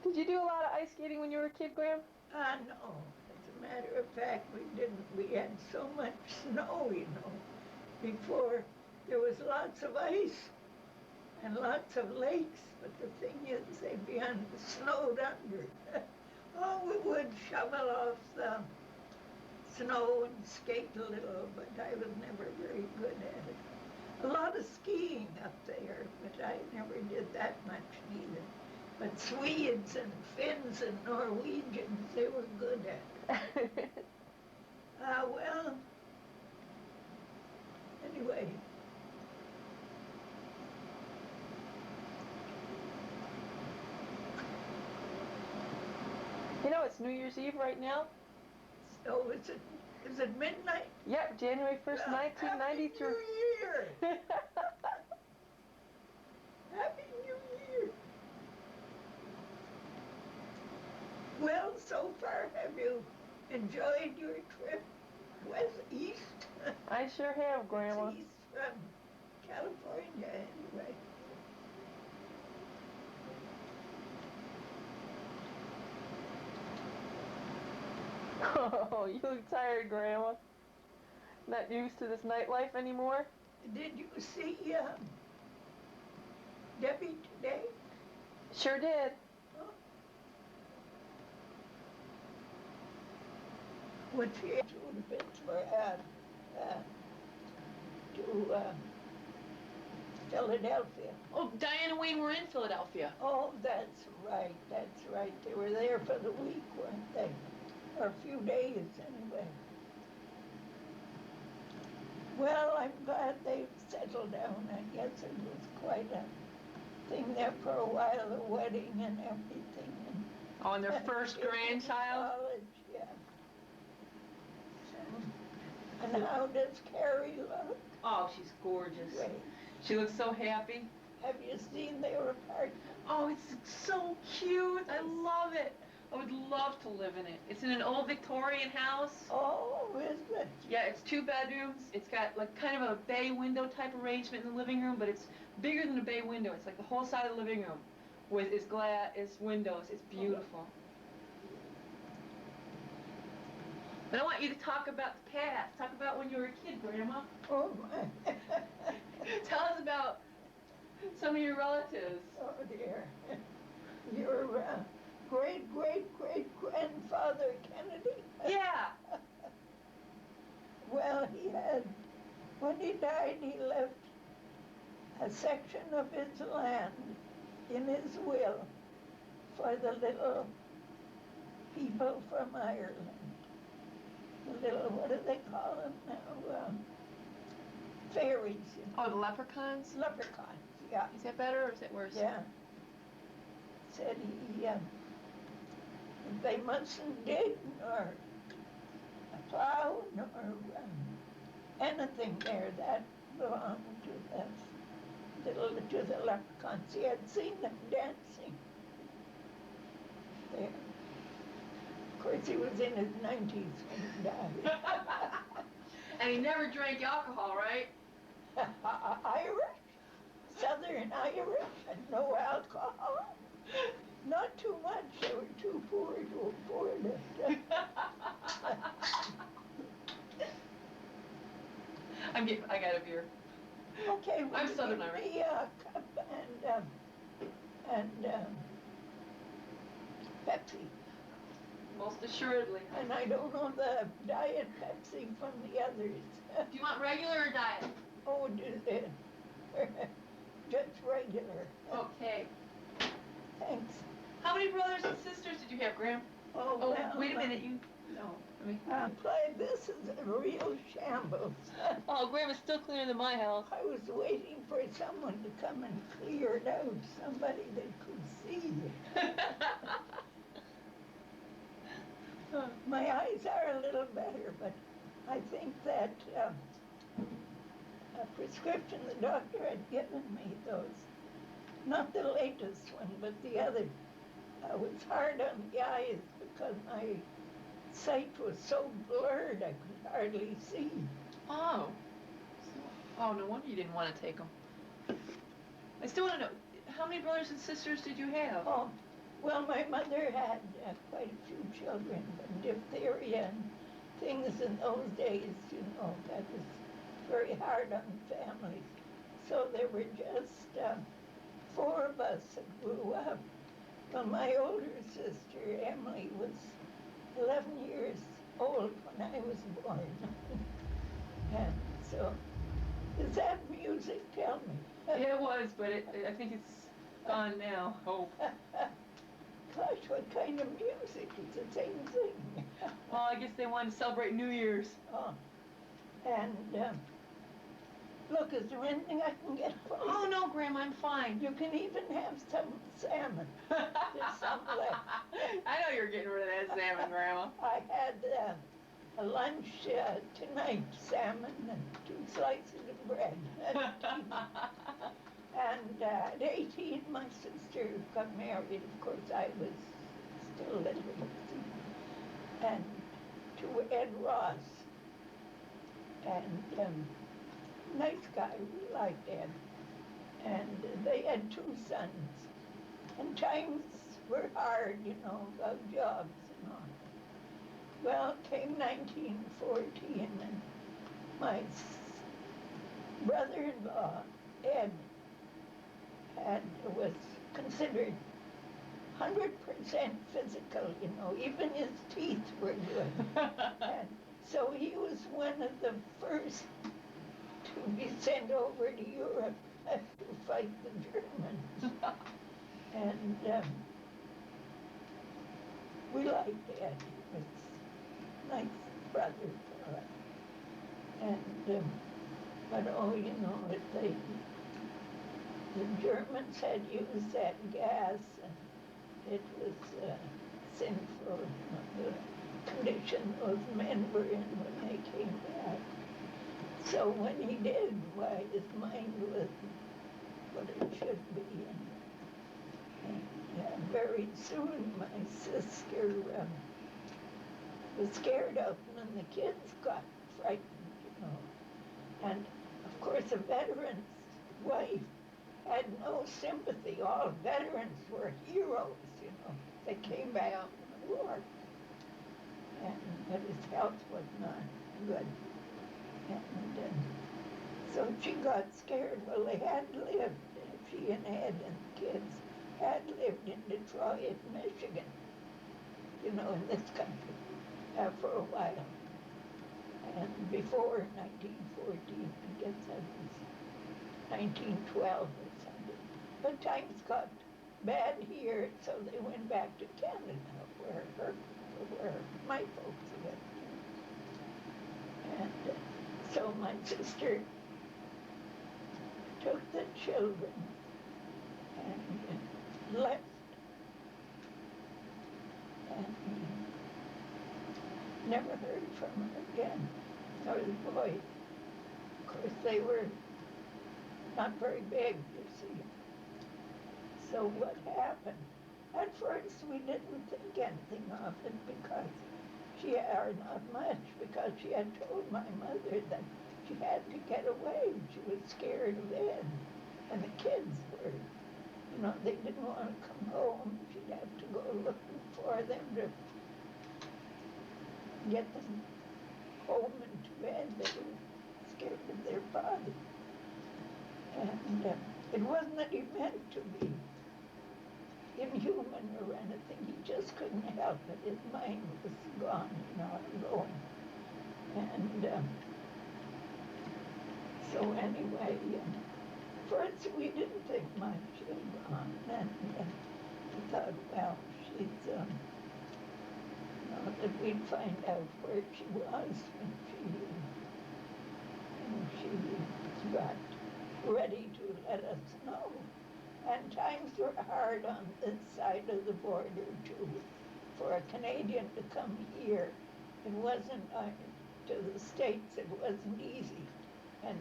Did you do a lot of ice skating when you were a kid, Graham? No. As a matter of fact, we didn't. We had so much snow, before there was lots of ice and lots of lakes, but the thing is they'd be snowed under. Oh, we would shovel off the snow and skate a little, but I was never very good at it. A lot of skiing up there, but I never did that much either. But Swedes and Finns and Norwegians, they were good at it. Well, anyway. You know, it's New Year's Eve right now. So is it midnight? Yep, January 1st, 1993. Happy New Year! Happy New Year! Well, so far, have you enjoyed your trip west, east? I sure have, Grandma. East from California, anyway. Oh, you look tired, Grandma. Not used to this nightlife anymore? Did you see Debbie today? Sure did. Oh. What she had to Pittsburgh, to Philadelphia. Oh, Diane and Wayne were in Philadelphia. Oh, that's right, that's right. They were there for the week, weren't they? Or a few days, anyway. Well, I'm glad they've settled down. I guess it was quite a thing there for a while, the wedding and everything. And their first grandchild? College, yeah. And how does Carrie look? Oh, she's gorgeous. Great. She looks so happy. Have you seen their apartment? Oh, it's so cute. I love it. I would love to live in it. It's in an old Victorian house. Oh, is it? Yeah, it's 2 bedrooms. It's got like kind of a bay window type arrangement in the living room, but it's bigger than a bay window. It's like the whole side of the living room with its glass, its windows. It's beautiful. But I want you to talk about the past. Talk about when you were a kid, Grandma. Oh, my. Tell us about some of your relatives. Oh, dear. Your great-great-great-grandfather Kennedy? Yeah. Well, when he died, he left a section of his land in his will for the little people from Ireland. The little, what do they call them now? Fairies. Oh, the leprechauns? Leprechauns, yeah. Is that better or is it worse? Yeah. Said they mustn't dig nor plow nor anything there. That belonged to the leprechauns. He had seen them dancing there. Of course, he was in his 90s when he died. And he never drank alcohol, right? Irish, Southern Irish, and no alcohol. Not too much. They were too poor to afford it. I got a beer. Okay, I'm Southern Irish. Me a cup and Pepsi. Most assuredly. And I don't know the Diet Pepsi from the others. Do you want regular or diet? Oh, just regular. Okay. Thanks. How many brothers and sisters did you have, Graham? Oh, well, wait a minute. No. This is a real shambles. Oh, Graham is still cleaner than my house. I was waiting for someone to come and clear it out, somebody that could see. My eyes are a little better, but I think that a prescription the doctor had given me, not the latest one, but the other, was hard on the eyes because my sight was so blurred I could hardly see. Oh. Oh, no wonder you didn't want to take them. I still want to know, how many brothers and sisters did you have? Oh, Well, my mother had quite a few children, but diphtheria and things in those days, that was very hard on families. So there were just four of us that grew up. Well, my older sister, Emily, was 11 years old when I was born. And so, is that music? Tell me. Yeah, it was, but I think it's gone now. Hope. Gosh, what kind of music? It's the same thing. Well, I guess they wanted to celebrate New Year's. Oh. And look, is there anything I can get for you? Oh, no, Grandma, I'm fine. You can even have some salmon. There's some left. I know you're getting rid of that salmon, Grandma. I had a lunch tonight, salmon and 2 slices of bread. And at 18, my sister got married. Of course, I was still little. And to Ed Ross. And nice guy, we liked Ed. And they had 2 sons. And times were hard, about jobs and all. Well, came 1914, and my brother-in-law, Ed, was considered 100% physical, even his teeth were good. And so he was one of the first to be sent over to Europe to fight the Germans. And we liked Ed. He was a nice brother for us. And, but the Germans had used that gas, and it was sinful, the condition those men were in when they came back. So when he did, why, his mind was what it should be. And very soon my sister was scared of him, and the kids got frightened, And of course a veteran's wife had no sympathy. All veterans were heroes, They came back from the war. But his health was not good. And so she got scared. Well, they had lived, she and Ed and the kids had lived in Detroit, Michigan, in this country for a while. And before 1914, I guess that was 1912 or something. But times got bad here, so they went back to Canada, where my folks lived. And so my sister took the children and left. And never heard from her again, or the boy. Of course, they were not very big, you see. So what happened? At first, we didn't think anything of it because or not much, because she had told my mother that she had to get away. She was scared of Ed. And the kids were, they didn't want to come home. She'd have to go looking for them to get them home and to bed. They were scared of their father. And it wasn't that he meant to be inhuman or anything. He just couldn't help it. His mind was gone, going. And so anyway, first we didn't think much of gone. And we thought, well, she's, that we'd find out where she was when she got ready to let us know. And times were hard on this side of the border, too. For a Canadian to come here, it wasn't, to the States, it wasn't easy. And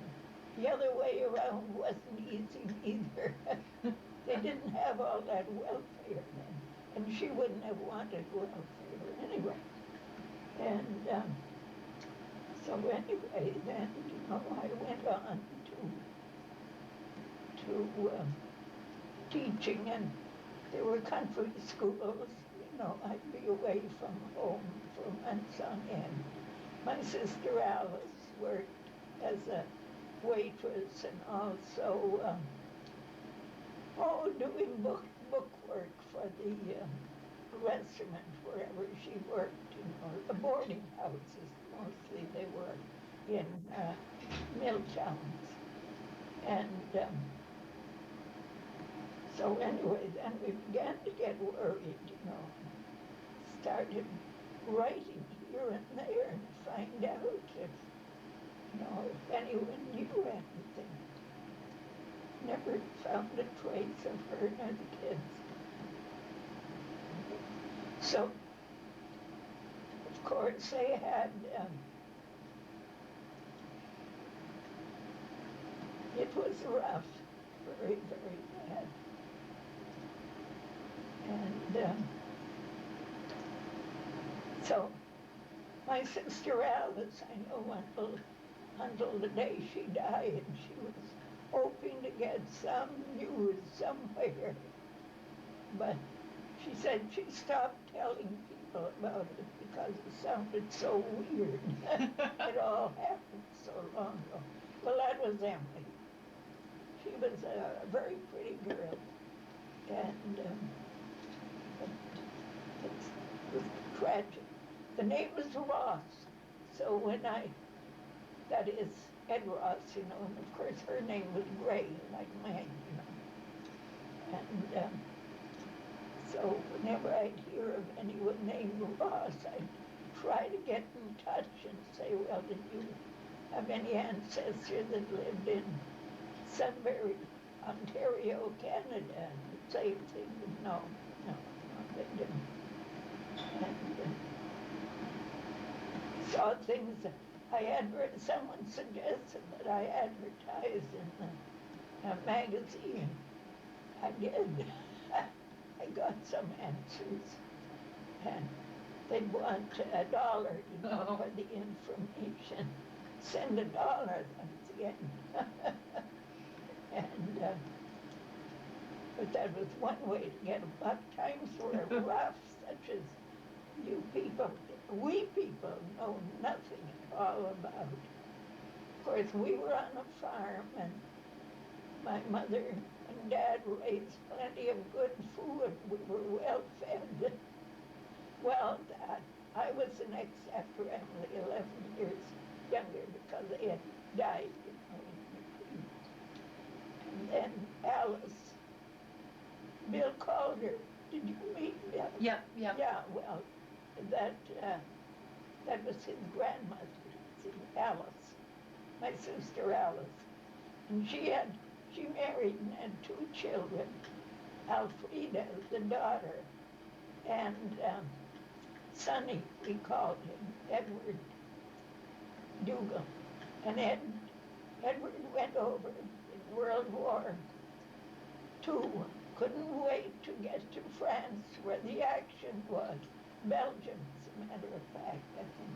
the other way around wasn't easy either. They didn't have all that welfare then. And she wouldn't have wanted welfare anyway. And so anyway, then, I went on to teaching, and there were country schools, you know, I'd be away from home for months on end. My sister Alice worked as a waitress and also, doing book work for the restaurant wherever she worked, you know, the boarding houses, mostly they were in mill towns. And so anyway, then we began to get worried, you know, started writing here and there and find out if, you know, if anyone knew anything. Never found a trace of her nor the kids. So, of course, they had, it was rough, very, very bad. And so, my sister Alice, I know until the day she died, she was hoping to get some news somewhere. But she said she stopped telling people about it because it sounded so weird. It all happened so long ago. Well, that was Emily. She was a very pretty girl. And it was tragic. The name was Ross. So that is Ed Ross, you know, and of course her name was Gray, like mine, you know. And so whenever I'd hear of anyone named Ross, I'd try to get in touch and say, well, did you have any ancestors that lived in Sunbury, Ontario, Canada? And the same thing, no, they didn't. And saw things that someone suggested that I advertise in a magazine. I did. I got some answers, and they'd want $1, you know, for the information. Send $1, that's the end. And but that was one way to get them. But times were rough, such as we people know nothing at all about. Of course, we were on a farm, and my mother and Dad raised plenty of good food. We were well fed. Well, I was the next after Emily, 11 years younger, because they had died, you know, in between. And then Alice, Bill called her. Did you meet Bill? Yeah. Yeah, well, that was his grandmother, Alice, my sister Alice. And she married and had 2 children, Alfreda, the daughter, and Sonny, we called him, Edward Dougal. And Edward went over in World War II, couldn't wait to get to France where the action was. Belgium, as a matter of fact, I think.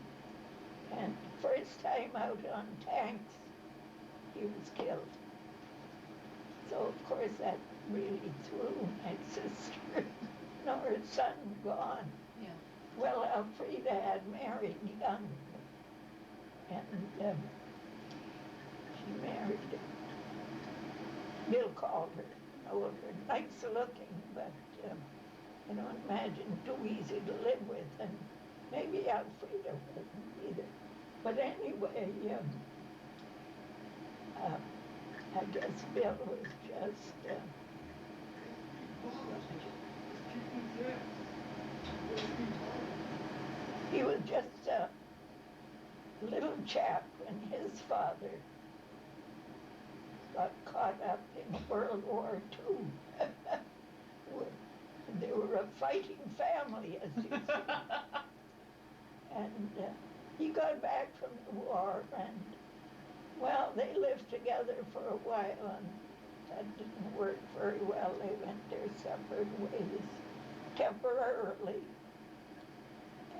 And first time out on tanks, he was killed. So, of course, that really threw my sister. No, her son gone. Yeah. Well, Alfreda had married young, and she married, Bill called her, older, nice looking, but I don't imagine too easy to live with, and maybe Alfreda wasn't either. But anyway, I guess Bill was just, he was just a little chap when his father got caught up in World War II. They were a fighting family, as you see. And he got back from the war, and, well, they lived together for a while, and that didn't work very well. They went their separate ways temporarily.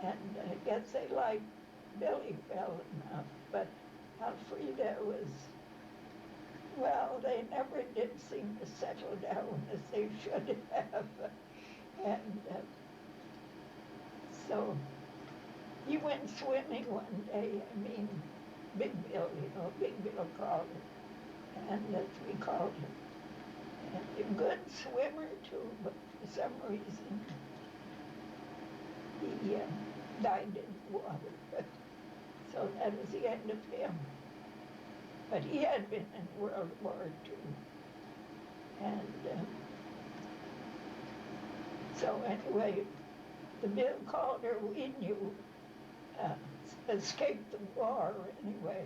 And I guess they liked Billy well enough, but Alfreda was, well, they never did seem to settle down as they should have. And so he went swimming one day. I mean, Big Bill, Big Bill called him, and as we called him. And a good swimmer too, but for some reason he died in the water. So that was the end of him. But he had been in World War II. And so anyway, the Bill Calder we knew escaped the war anyway.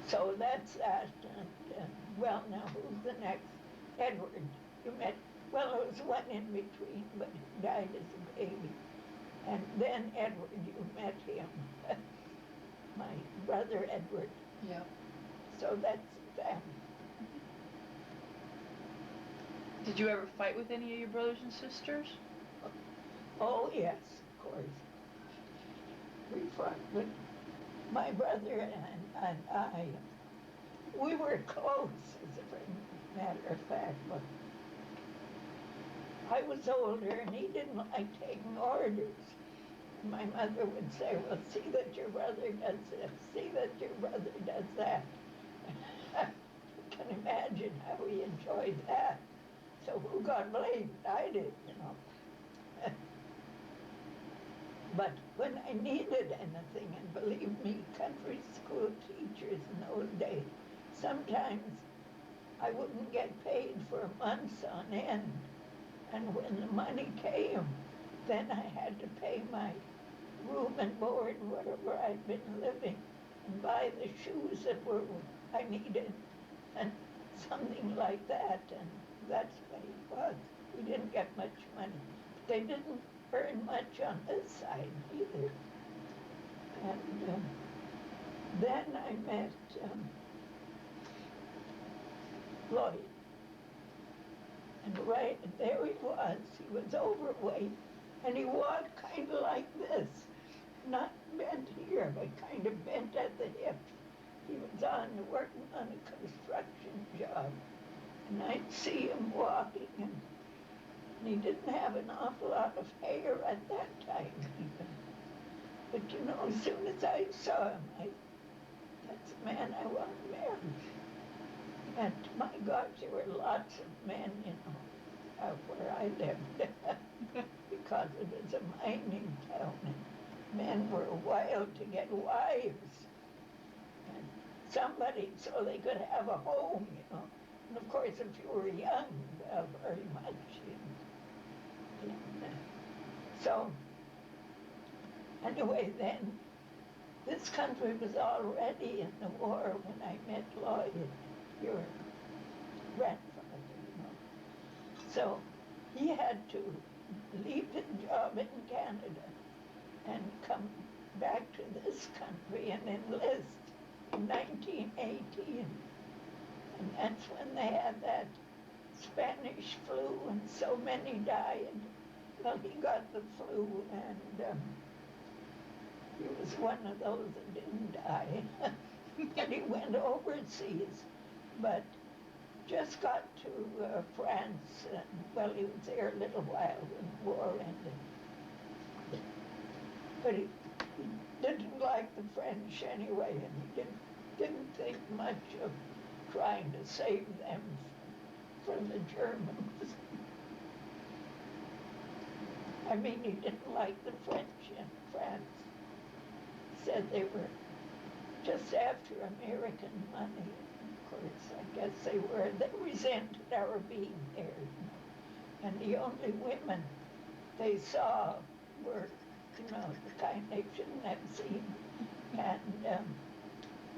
So that's that. And well, now who's the next? Edward. You met, well, it was one in between, but he died as a baby. And then Edward, you met him. My brother Edward. Yeah. So that's them. Did you ever fight with any of your brothers and sisters? Oh, yes, of course. We fought with my brother and I. We were close, as a matter of fact, but I was older and he didn't like taking orders. My mother would say, well, see that your brother does this, see that your brother does that. You can imagine how he enjoyed that. So who got blamed? I did, But when I needed anything, and believe me, country school teachers in those days, sometimes I wouldn't get paid for months on end. And when the money came, then I had to pay my room and board, wherever I'd been living, and buy the shoes that I needed, and something like that, and that's what it was. We didn't get much money. They didn't earn much on this side either. And then I met Lloyd. And right there he was overweight, and he walked kind of like this, not bent here, but kind of bent at the hip. He was working on a construction job, and I'd see him walking, and he didn't have an awful lot of hair at that time even. But as soon as I saw him, that's the man I want to marry. And my gosh, there were lots of men, out where I lived, because it was a mining town, and men were wild to get wives, and somebody, so they could have a home, And of course, if you were young, very much. So, anyway, then, this country was already in the war when I met Lloyd, your grandfather, So, he had to leave his job in Canada and come back to this country and enlist in 1918. And that's when they had that Spanish flu and so many died. Well, he got the flu and he was one of those that didn't die. And he went overseas, but just got to France. And, well, he was there a little while when the war ended. But he didn't like the French anyway, and he didn't think much of trying to save them from the Germans. I mean, he didn't like the French in France. Said they were just after American money. Of course, I guess they were. They resented our being there. And the only women they saw were, the kind they shouldn't have seen. And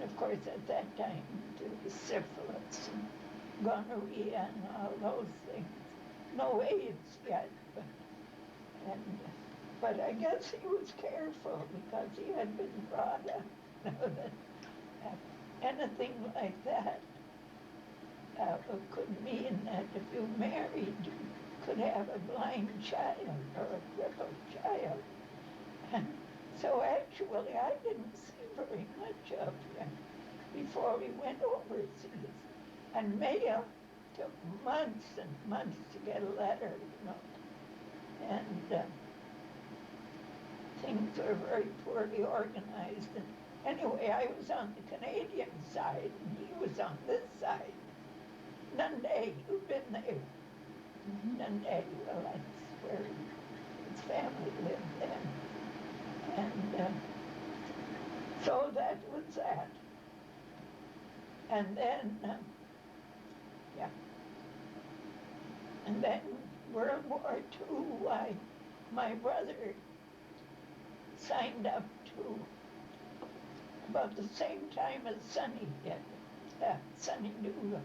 of course, at that time, there was syphilis and gonorrhea and all those things. No AIDS yet, but I guess he was careful because he had been brought up, that anything like that could mean that if you married, you could have a blind child or a crippled child. And so actually, I didn't see very much of him before we went overseas. And Maya took months and months to get a letter, you know. And things were very poorly organized. And anyway, I was on the Canadian side, and he was on this side. Nunde, you've been there. Nunde, well, that's where his family lived then. And so that was that. And then, and then World War II, why, my brother signed up to about the same time as Sonny did. Sonny knew,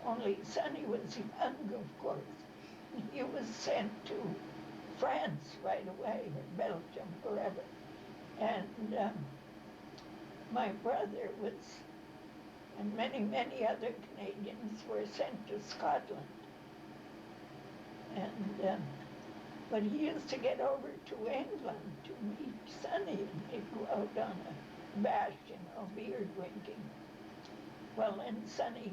only Sonny was young, of course. He was sent to France right away, or Belgium, wherever. And my brother was, and many, many other Canadians were sent to Scotland. And but he used to get over to England to meet Sonny, and he'd go out on a bash, you know, beer drinking. Well, then Sonny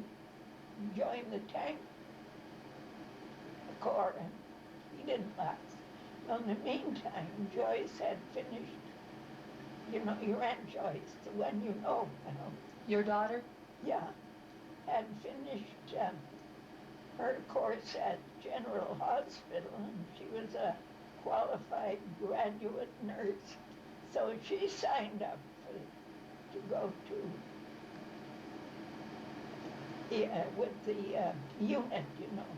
joined the tank corps, and he didn't last. Well, in the meantime, Joyce had finished, you know, your Aunt Joyce, the one you know. Your daughter? Yeah, had finished her course at General Hospital, and she was a qualified graduate nurse. So she signed up to go to with the unit, you know,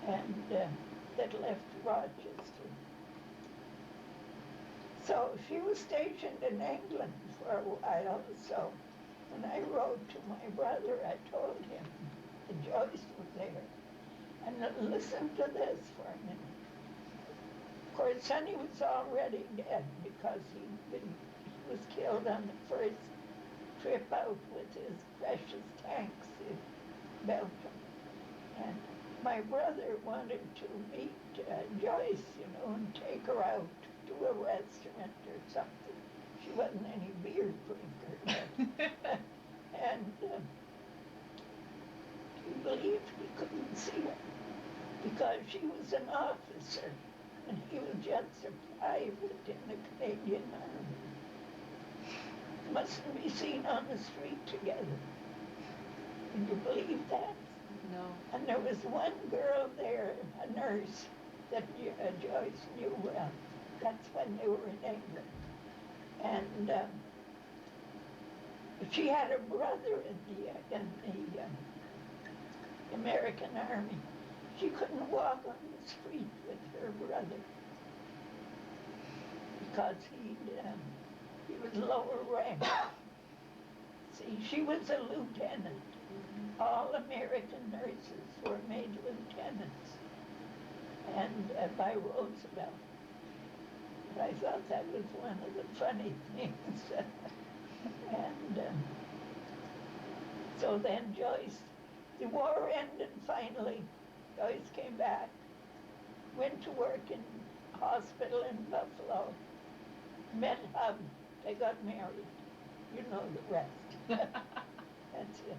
and that left Rochester. So she was stationed in England for a while. So when I wrote to my brother, I told him that Joyce was there. And listen to this for a minute. Of course, Sonny was already dead because he was killed on the first trip out with his precious tanks in Belgium. And my brother wanted to meet Joyce, you know, and take her out to a restaurant or something. She wasn't any beer drinker. And he believed he couldn't see her because she was an officer and he was just a private in the Canadian Army. Mustn't be seen on the street together. Can you believe that? No. And there was one girl there, a nurse, that Joyce knew well. That's when they were in England. And she had a brother in the American Army. She couldn't walk on the street with her brother because he was lower rank. See, she was a lieutenant. All American nurses were made lieutenants, and by Roosevelt. But I thought that was one of the funny things. And so then Joyce, the war ended finally. Joyce came back, went to work in a hospital in Buffalo, met Hub, they got married. You know the rest. That's it.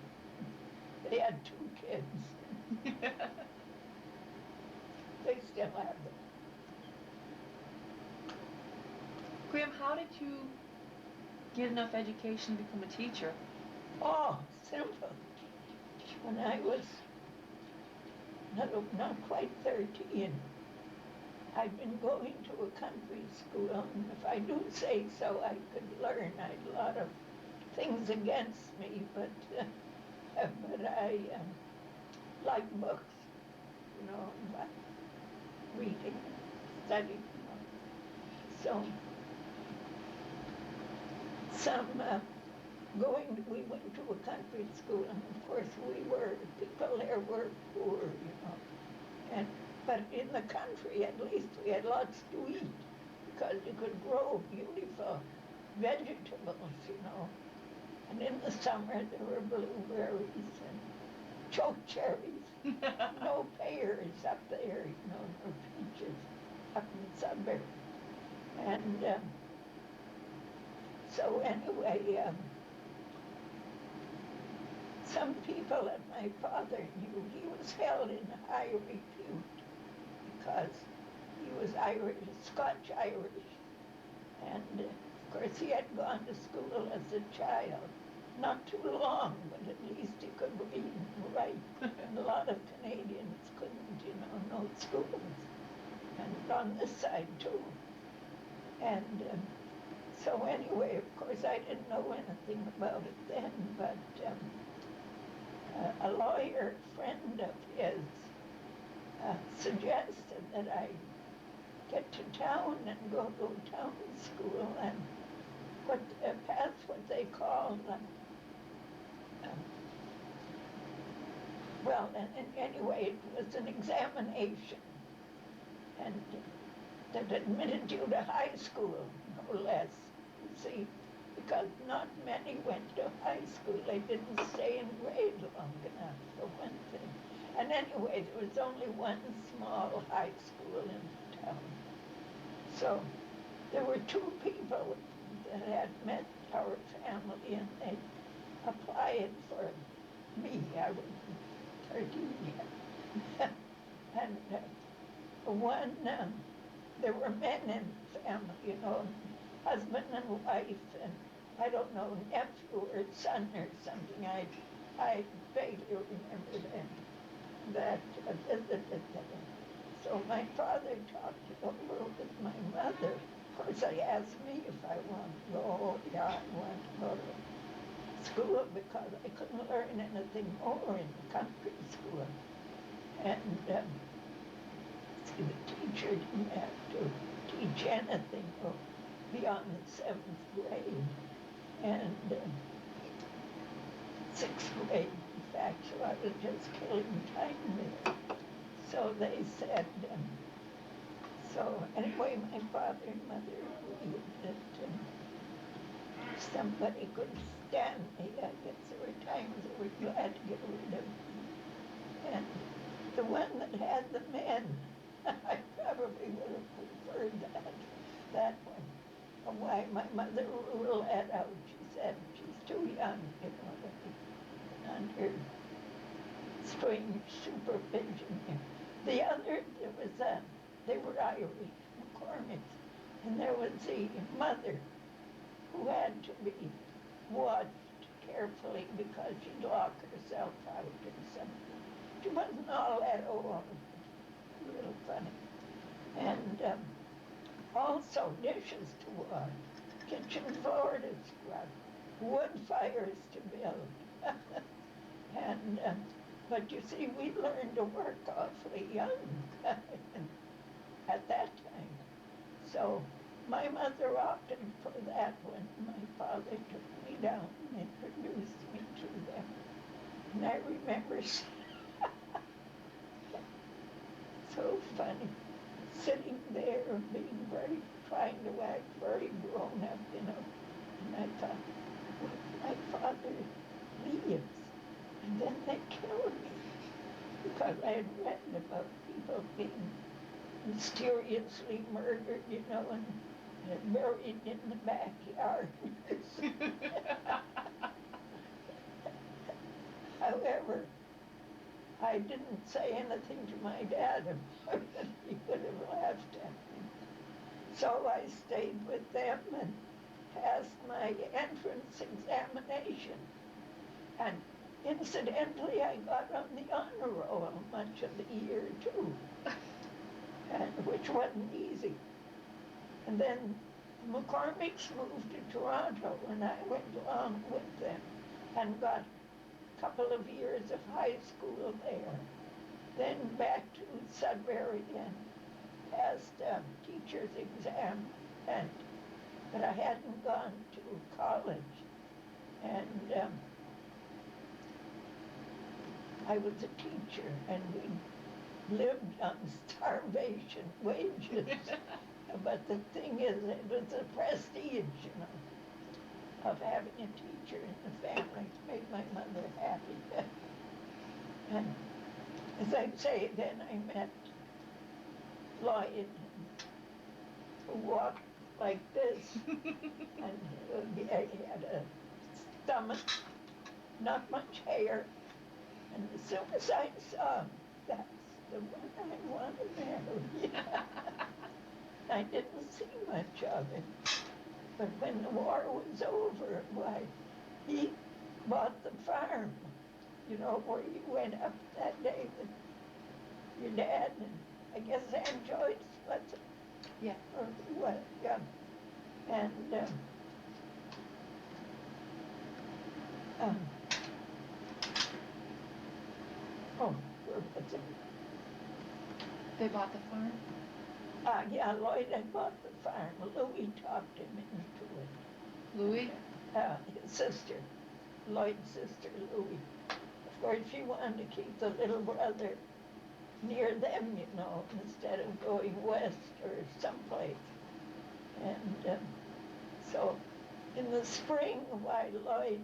They had 2 kids. They still have them. Graham, how did you get enough education to become a teacher? Oh, simple. When I was not quite 13, I'd been going to a country school, and if I do say so, I could learn. I had a lot of things against me, but I like books, you know, reading, studying. So, we went to a country school, and of course people there were poor, you know. But in the country, at least, we had lots to eat, because you could grow beautiful vegetables, you know. And in the summer, there were blueberries and chokecherries. No pears up there, you know, no peaches up in the suburbs. And some people that my father knew, he was held in high repute because he was Irish, Scotch-Irish. And of course he had gone to school as a child. Not too long, but at least he could read and write. And a lot of Canadians couldn't, no schools. And on this side too. And so anyway, of course I didn't know anything about it then, but a lawyer friend of his suggested that I get to town and go to town school and pass what they call, well, and anyway, it was an examination, and that admitted you to high school, no less, you see, because not many went to high school. They didn't stay in grade long enough, for one thing. And anyway, there was only one small high school in town. So there were two people that had met our family, and they applied for me. I was 13 yet. And one, there were men in the family, husband and wife, and I don't know, nephew or son or something. I vaguely remember that visited them. So my father talked it over with my mother. Of course, they asked me if I wanted to go. Oh, yeah, I want to go to school because I couldn't learn anything more in the country school. And see, the teacher didn't have to teach anything beyond the 7th grade. And 6th grade, in fact, so I was just killing time with it. So they said, so anyway, my father and mother agreed that somebody could stand me. I guess there were times they were glad to get rid of me. And the one that had the men, I probably would have preferred that one. And why my mother ruled that out. She said she's too young, to be under strange supervision. The other, they were Irish, McCormick's, and there was the mother who had to be watched carefully because she'd lock herself out or something. She wasn't all that old, real funny. And also dishes to wash, kitchen floor to scrub, wood fires to build. And but you see, we learned to work awfully young at that time. So my mother opted for that one. My father took me down and introduced me to them. And I remember so funny, sitting there and being trying to act very grown up, And I thought, my father leaves, and then they kill me. Because I had read about people being mysteriously murdered, and buried in the backyard. However, I didn't say anything to my dad about it. He would have laughed at me. So I stayed with them and passed my entrance examination. And incidentally, I got on the honor roll much of the year too, and which wasn't easy. And then McCormick's moved to Toronto, and I went along with them and got a couple of years of high school there. Then back to Sudbury and passed teacher's exam, but I hadn't gone to college. And I was a teacher, and we lived on starvation wages. But the thing is, it was the prestige, of having a teacher in the family. It made my mother happy. And as I say, then I met Lloyd, who walked like this, and he had a stomach not much hair. And as soon as I saw him, that's the one I want to marry. I didn't see much of him. But when the war was over, why, he bought the farm, you know, where you went up that day with your dad and I guess Aunt Joyce, what's it? Yeah. Or what, yeah. And, oh, where was it? They bought the farm? Yeah, Lloyd had bought the farm. Louis talked him into it. Louis? His sister, Lloyd's sister, Louis. Of course, she wanted to keep the little brother near them, you know, instead of going west or someplace. And so in the spring, while Lloyd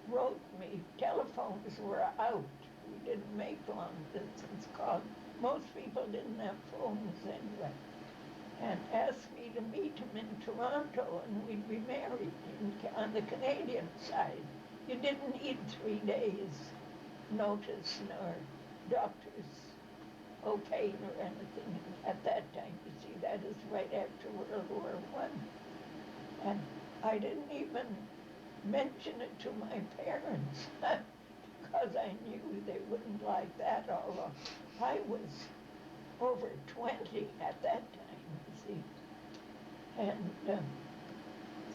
wrote me, telephones were out. We didn't make long distance calls. Most people didn't have phones anyway. And asked me to meet him in Toronto and we'd be married on the Canadian side. You didn't need 3 days notice nor doctor's okay or anything at that time. You see, that is right after World War I. And I didn't even mention it to my parents because I knew they wouldn't like that, although I was over 20 at that time, you see. And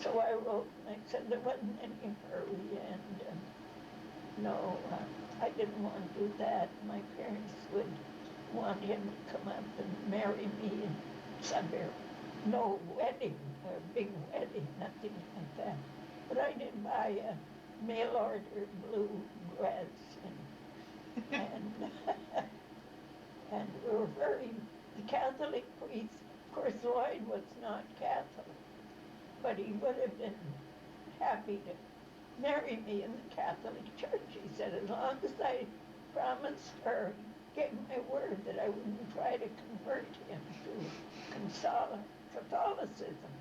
so I wrote and I said there wasn't any hurry and no, I didn't want to do that. My parents would want him to come up and marry me in somewhere. No wedding, a big wedding, nothing like that. But I did buy a mail order blue dress and and we were the Catholic priest, of course Lloyd was not Catholic, but he would have been happy to marry me in the Catholic Church. He said, as long as I promised or gave my word that I wouldn't try to convert him to Catholicism.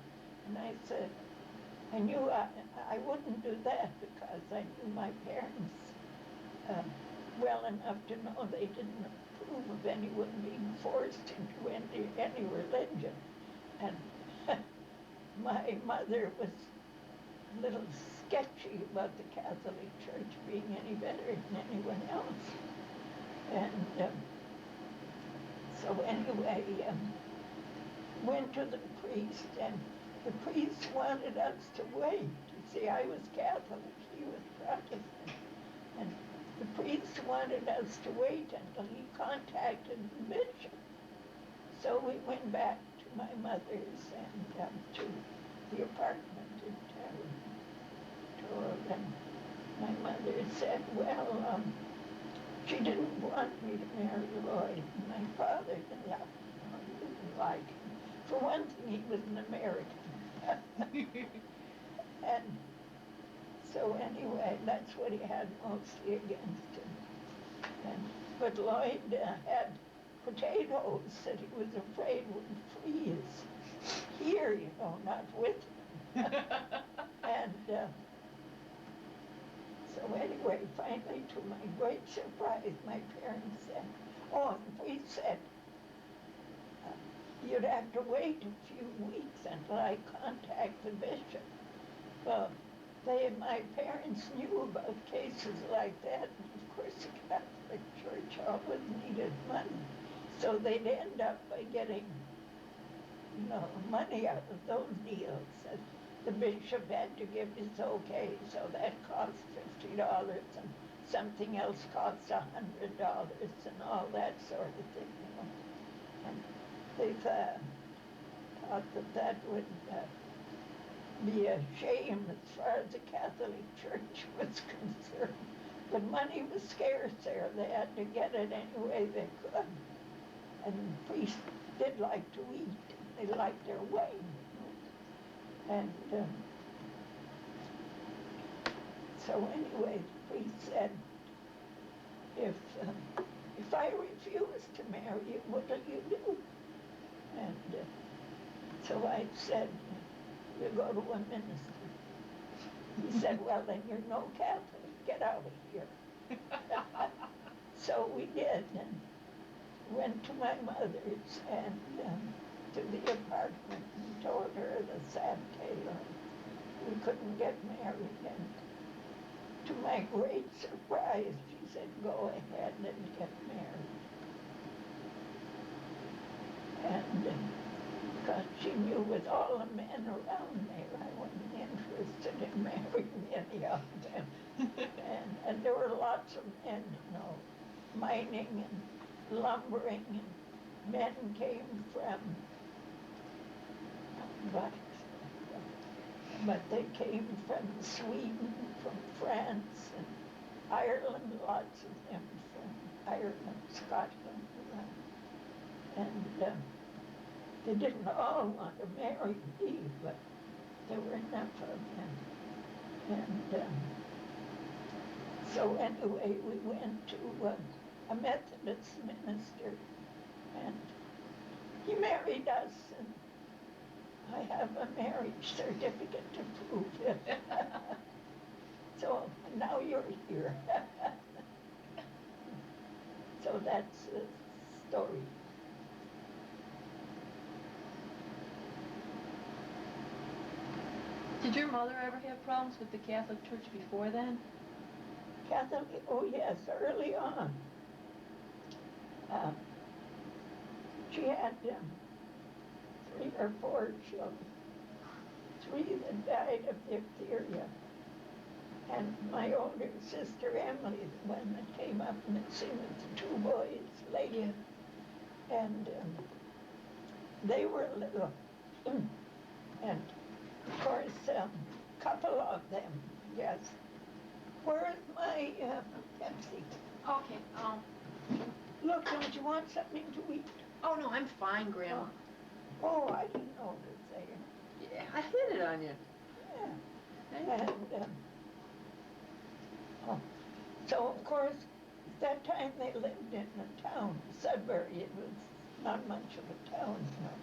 And I said, I knew I wouldn't do that because I knew my parents well enough to know they didn't approve of anyone being forced into any religion. And my mother was a little sketchy about the Catholic Church being any better than anyone else. And so anyway, went to the priest, and the priest wanted us to wait. You see, I was Catholic, he was Protestant. And the priest wanted us to wait until he contacted the bishop. So we went back to my mother's and to the apartment in town. And my mother said, well, she didn't want me to marry Lloyd. My father didn't like him. For one thing, he was an American. And so anyway, that's what he had mostly against him. But Lloyd had potatoes that he was afraid would freeze here, you know, not with him. And so anyway, finally, to my great surprise, my parents said, oh, and we said, you'd have to wait a few weeks until I contact the bishop. Well, my parents knew about cases like that, and of course the Catholic Church always needed money. So they'd end up by getting, you know, money out of those deals. And the bishop had to give his okay, so that cost $50 and something else cost $100 and all that sort of thing, you know. And they thought that would be a shame as far as the Catholic Church was concerned. But money was scarce there. They had to get it any way they could. And priests did like to eat. They liked their wine. And so anyway, the priest said, if I refuse to marry you, what will you do? And so I said, you go to a minister. He said, well, then you're no Catholic. get out of here. So we did, and went to my mother's and to the apartment and told her the sad tale. We couldn't get married, and to my great surprise, she said, go ahead and get married. And because she knew with all the men around there, I wasn't interested in marrying any of them. And there were lots of men, you know, mining and lumbering, and men came from, but they came from Sweden, from France, and Ireland, lots of them from Ireland, Scotland, and they didn't all want to marry me, but there were enough of them. And so anyway, we went to a Methodist minister, and he married us, and I have a marriage certificate to prove it. So now you're here. So that's the story. Did your mother ever have problems with the Catholic Church before then? Catholic, oh yes, early on. She had 3 or 4 children, 3 that died of diphtheria. And my older sister Emily, the one that came up missing with the 2 boys later. And they were little. And of course, a couple of them, yes. Where's my Pepsi? Okay, Look, don't you want something to eat? oh no, I'm fine, Grandma. Oh, I didn't know it was there. Yeah, I hit it on you. Yeah. And, so of course, at that time they lived in a town, Sudbury. It was not much of a town, you know.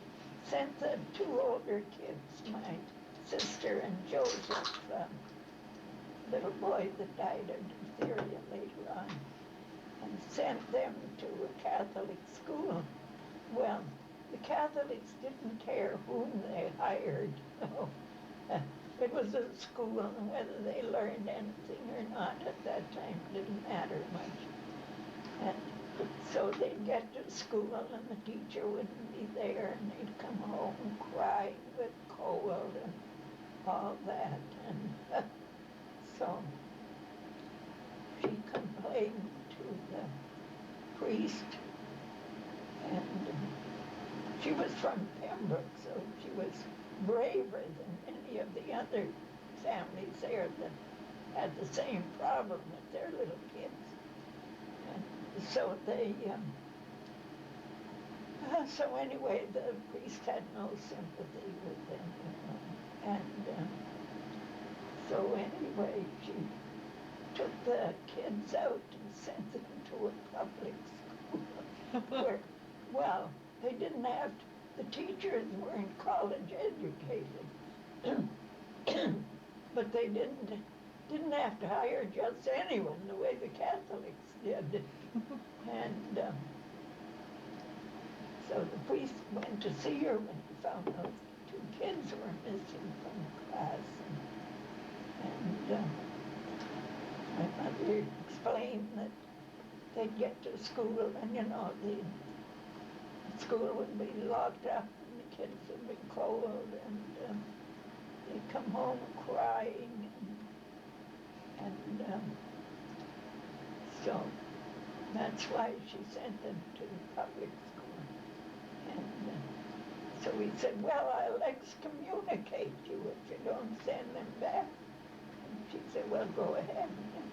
Sent the 2 older kids, my sister and Joseph, little boy that died of diphtheria later on, and sent them to a Catholic school. Well, the Catholics didn't care whom they hired. It was a school, and whether they learned anything or not at that time didn't matter much. And so they'd get to school, and the teacher wouldn't be there, and they'd come home crying with cold and all that. And so she complained to the priest, and she was from Pembroke, so she was braver than any of the other families there that had the same problem with their little kids. And so they, so anyway, the priest had no sympathy with them, you know. And so anyway, she took the kids out and sent them to a public school where, well, they didn't have to, the teachers weren't college educated, but they didn't have to hire just anyone the way the Catholics did. And so the priest went to see her when he found those 2 kids were missing from the class. And my mother explained that they'd get to school, and you know, the school would be locked up and the kids would be cold, and they'd come home crying, and so that's why she sent them to public school. And so we said, well, I'll excommunicate you if you don't send them back. And she said, well, go ahead and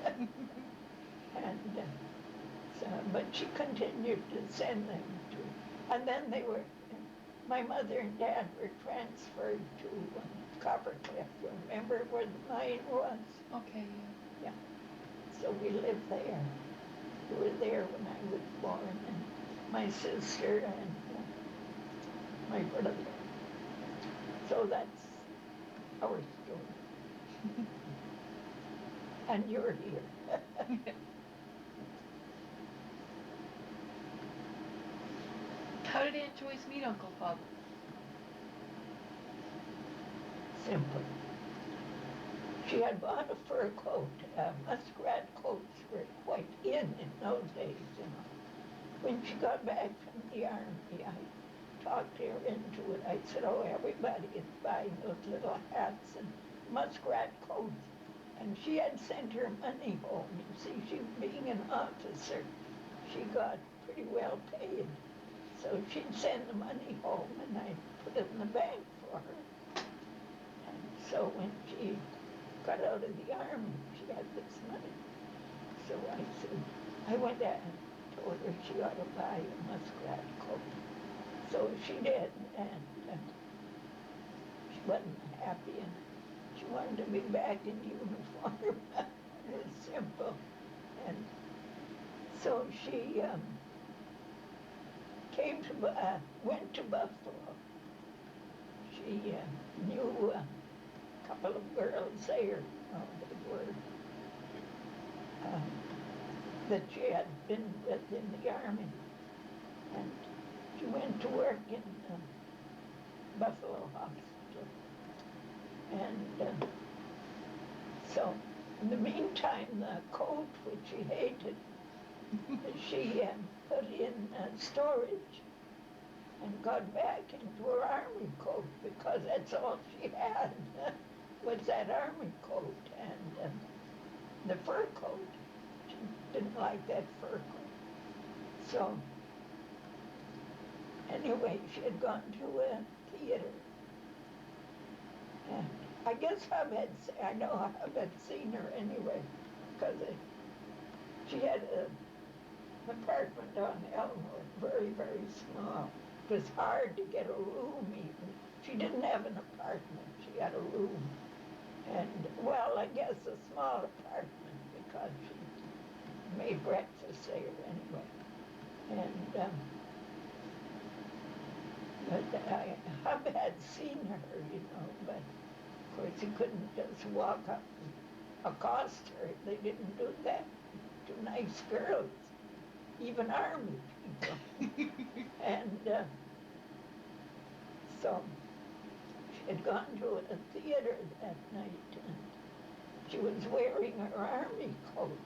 excommunicate. And so, but she continued to send them to, and then they were, my mother and dad were transferred to Coppercliff. You remember where the mine was? Okay, yeah. So we lived there. We were there when I was born, and my sister and my brother. So that's our story. And you're here. How did Aunt Joyce meet Uncle Bob? Simple. She had bought a fur coat. Muskrat coats were quite in those days, you know. When she got back from the army, I talked her into it. I said, oh, everybody is buying those little hats and muskrat coats. And she had sent her money home. You see, she being an officer, she got pretty well paid. So she'd send the money home and I'd put it in the bank for her. And so when she got out of the army, she had this money. So I said, I went out and told her she ought to buy a muskrat coat. So she did, and she wasn't happy, and she wanted to be back in uniform. It was simple. And so she went to Buffalo. She knew a couple of girls there. They were that she had been with in the army, and she went to work in Buffalo Hospital. And so, in the meantime, the coat, which she hated, she put in storage and got back into her army coat because that's all she had was that army coat and the fur coat. She didn't like that fur coat. So anyway, she had gone to a theater. And I guess I know Hub had seen her anyway, because she had an apartment on Elmwood, very, very small. It was hard to get a room even. She didn't have an apartment, she had a room. And, well, I guess a small apartment because she made breakfast there anyway. And, but Hub had seen her, you know, but of course he couldn't just walk up and accost her. They didn't do that to nice girls, even army people. And so she had gone to a theater that night and she was wearing her army coat.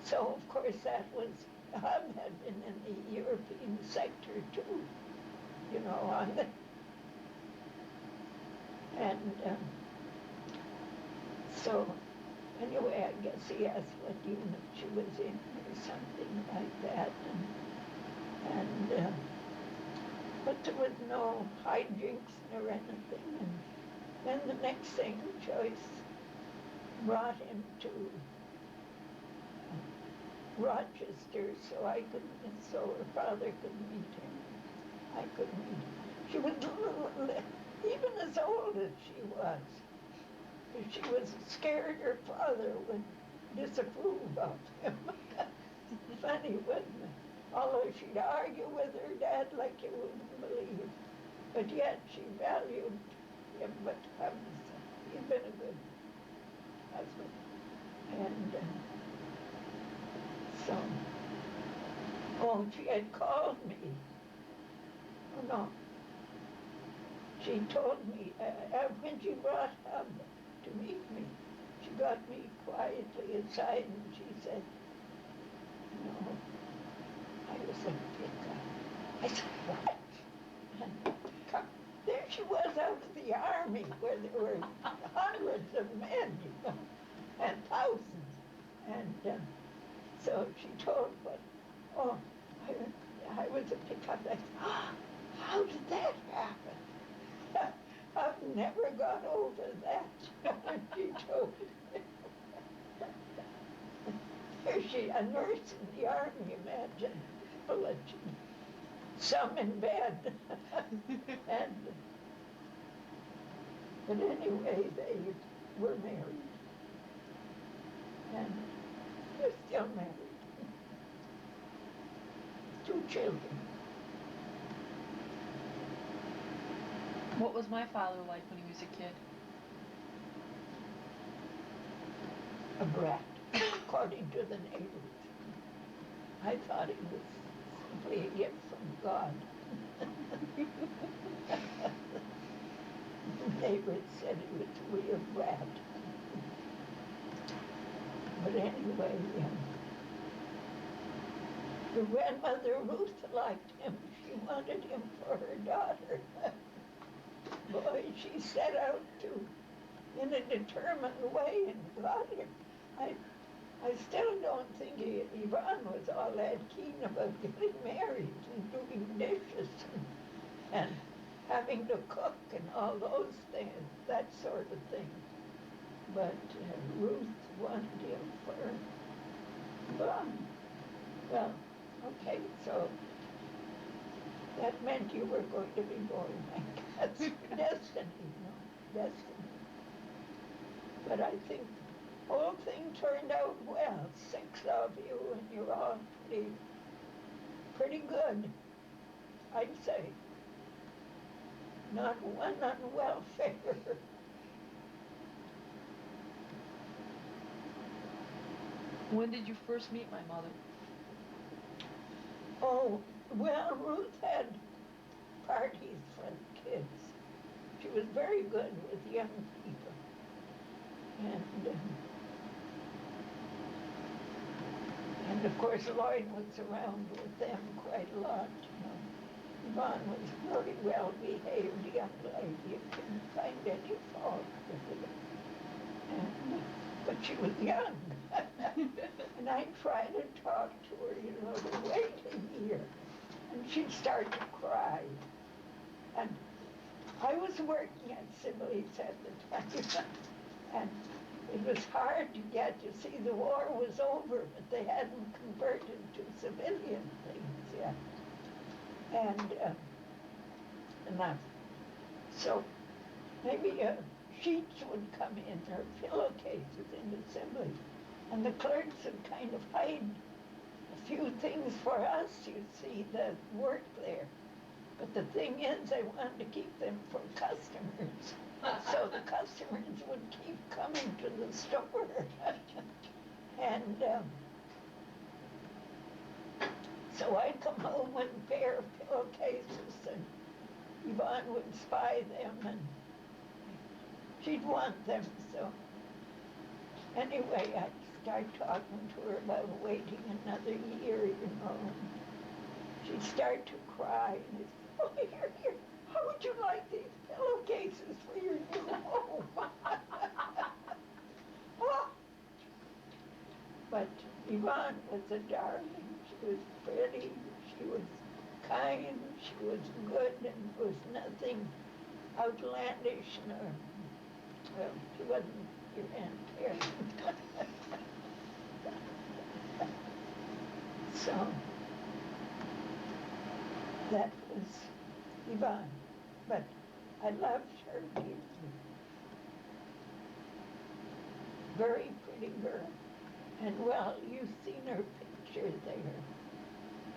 So of course that was, Hub had been in the European sector too, you know, on the, and so anyway, I guess he asked what unit she was in or something like that, and but there was no hijinks nor anything, and then the next thing, Joyce brought him to Rochester so so her father could meet him. I could meet him. She was even as old as she was. She was scared her father would disapprove of him. Funny, wasn't it? Although she'd argue with her dad like you wouldn't believe. But yet she valued him, but he'd been a good husband. And so, oh, she had called me. Oh, no. She told me, when she brought Hub to meet me, she got me quietly aside and she said, no, I was a pickup. I said, what? And there she was out of the army where there were hundreds of men, you know, and thousands. And so she told what, oh, I was a pickup. I said, oh, how did that happen? I've never got over that, she told me. She, a nurse in the army, imagine, some in bed. And, but anyway, they were married. And they're still married. 2 children. What was my father like when he was a kid? a brat, according to the neighbors. I thought it was simply a gift from God. The neighbors said it was a real brat. But anyway, the grandmother Ruth liked him. She wanted him for her daughter. Boy, she set out to, in a determined way, and got him. I still don't think Yvonne was all that keen about getting married and doing dishes and having to cook and all those things, that sort of thing. But Ruth wanted him for Yvonne. Well, okay, so that meant you were going to be born, I guess. Destiny, destiny. But I think the whole thing turned out well. 6 of you, and you're all pretty good, I'd say. Not one on welfare. When did you first meet my mother? Oh, well, Ruth had parties for the kids. She was very good with young people. And of course Lloyd was around with them quite a lot, Yvonne was a very well behaved young lady. You couldn't find any fault with her. But she was young. And I'd try to talk to her, wait a year. And she'd start to cry. And I was working at Sibley's at the time. And it was hard to get, you see, the war was over, but they hadn't converted to civilian things yet. And so maybe sheets would come in, or pillowcases in the assembly, and the clerks would kind of hide a few things for us, you see, that work there. But the thing is, they wanted to keep them for customers. So the customers would keep coming to the store. And so I'd come home with a pair of pillowcases, and Yvonne would spy them, and she'd want them. So anyway, I'd start talking to her about waiting another year, She'd start to cry, and I'd say, oh, here, how would you like these pillowcases for your new home? Oh. But Yvonne was a darling. She was pretty, she was kind, she was good, and there was nothing outlandish, well, she wasn't your Aunt Karen. So, that was Yvonne, but I loved her deeply. Very pretty girl. And well, you've seen her picture there.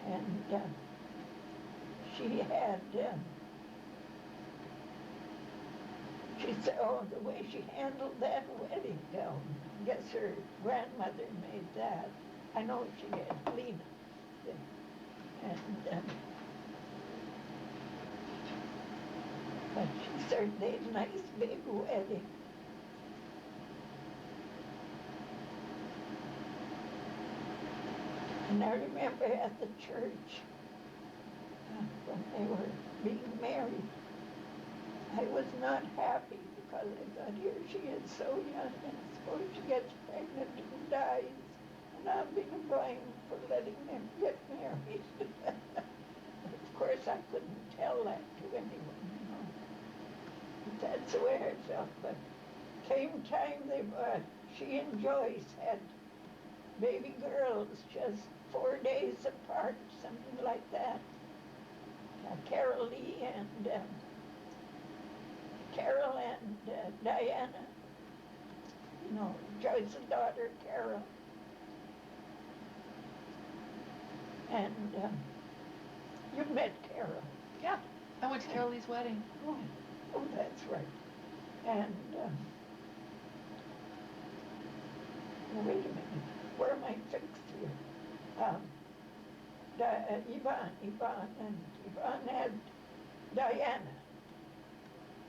And she had, she said, oh, the way she handled that wedding gown. I guess her grandmother made that. I know she did, Lena. And but she certainly had a nice big wedding. And I remember at the church, when they were being married, I was not happy because I thought, here she is so young, and suppose she gets pregnant and dies, and I'll be to blame for letting them get married. Of course, I couldn't tell that to anyone, But that's the way I felt. But came time she and Joyce had baby girls just 4 days apart, something like that. Carol Lee and Carol and Diana. Joyce's daughter, Carol. And you met Carol. Yeah, I went to Carol Lee's wedding. Oh, that's right. And wait a minute, where am I fixed here? Yvonne had Diana.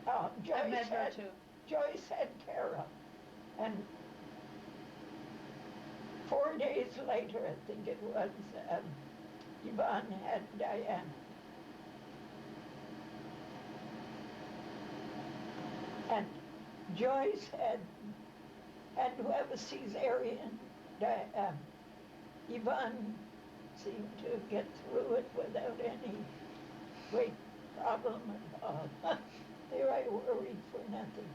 I met Joyce her had, too. Joyce had Carol. And 4 days later, I think it was, Yvonne had Diana. And Joyce had to have a cesarean. Yvonne seemed to get through it without any great problem at all. There I worried for nothing.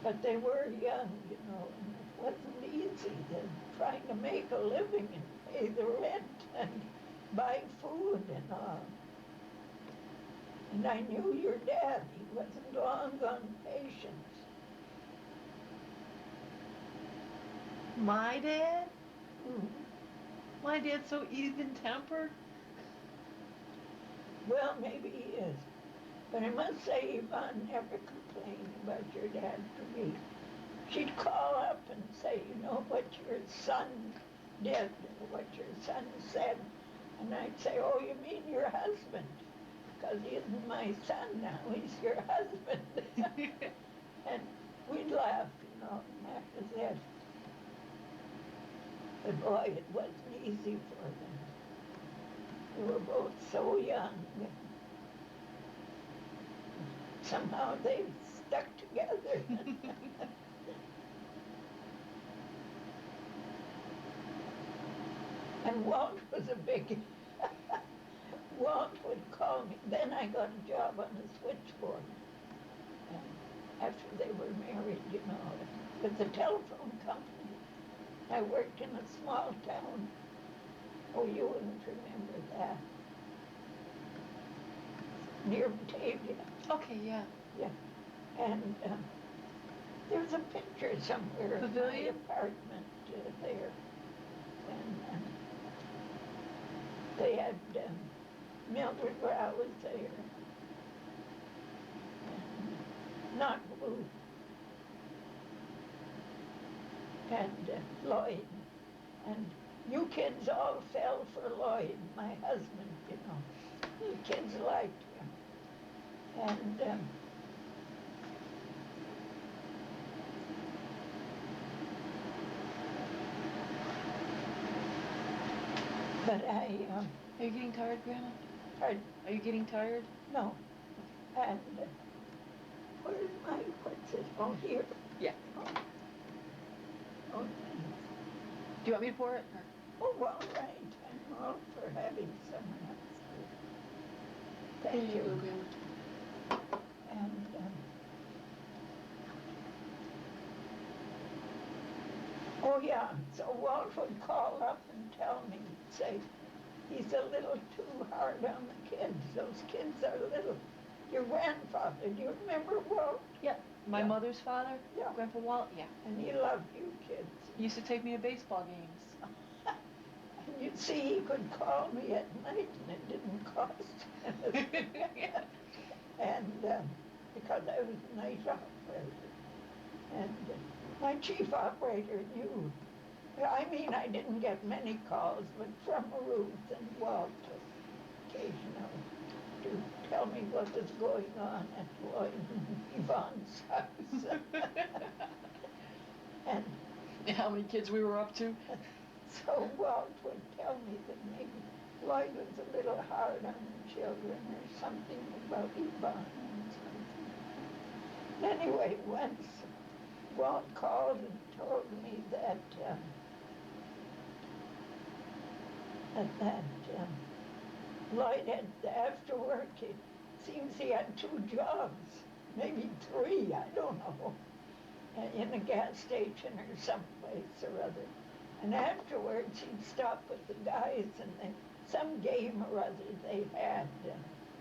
But they were young, you know, and it wasn't easy trying to make a living and pay the rent and buy food and all. And I knew your dad, he wasn't long on patience. My dad? Mm. My dad's so even-tempered. Well, maybe he is. But I must say, Yvonne never complained about your dad to me. She'd call up and say, you know, what your son did, or what your son said. And I'd say, oh, you mean your husband? Because he isn't my son now, he's your husband. And we'd laugh, you know, and that was it. But boy, it wasn't easy for them. They were both so young. Somehow they stuck together. And Walt was a big, Walt would call me. Then I got a job on the switchboard. And after they were married, you know, with the telephone company. I worked in a small town. Oh, you wouldn't remember that. Near Batavia. Okay, yeah. Yeah. And there's a picture somewhere of my Pavilion? apartment there. And they had Mildred Rowe was there. And not Ruth. And Lloyd. And you kids all fell for Lloyd, my husband, you know. You kids liked him. And but Are you getting tired, Grandma? pardon, Are you getting tired? no. And where's my, what's it, oh, here. Yeah. Oh, Do you want me to pour it? Or? oh, all right, I'm all for having someone else. Thank you. Grandma. And oh yeah, so Walt would call up and tell me, say, he's a little too hard on the kids. Those kids are little. Your grandfather, do you remember Walt? Yeah. My Yeah. mother's father? Yeah. Grandpa Walt? Yeah. And he loved you kids. He used to take me to baseball games. And you'd see he could call me at night and it didn't cost anything. And because I was a night operator. And my chief operator knew. I mean, I didn't get many calls, but from Ruth and Walt occasionally to tell me what was going on at Lloyd and Yvonne's house. And How many kids we were up to? so Walt would tell me that maybe Lloyd was a little hard on the children or something about Yvonne and something. Anyway, once Walt called and told me that Lloyd had, after work, it seems he had 2 jobs, maybe 3, I don't know, in a gas station or someplace or other. And afterwards, he'd stop with the guys and some game or other they had,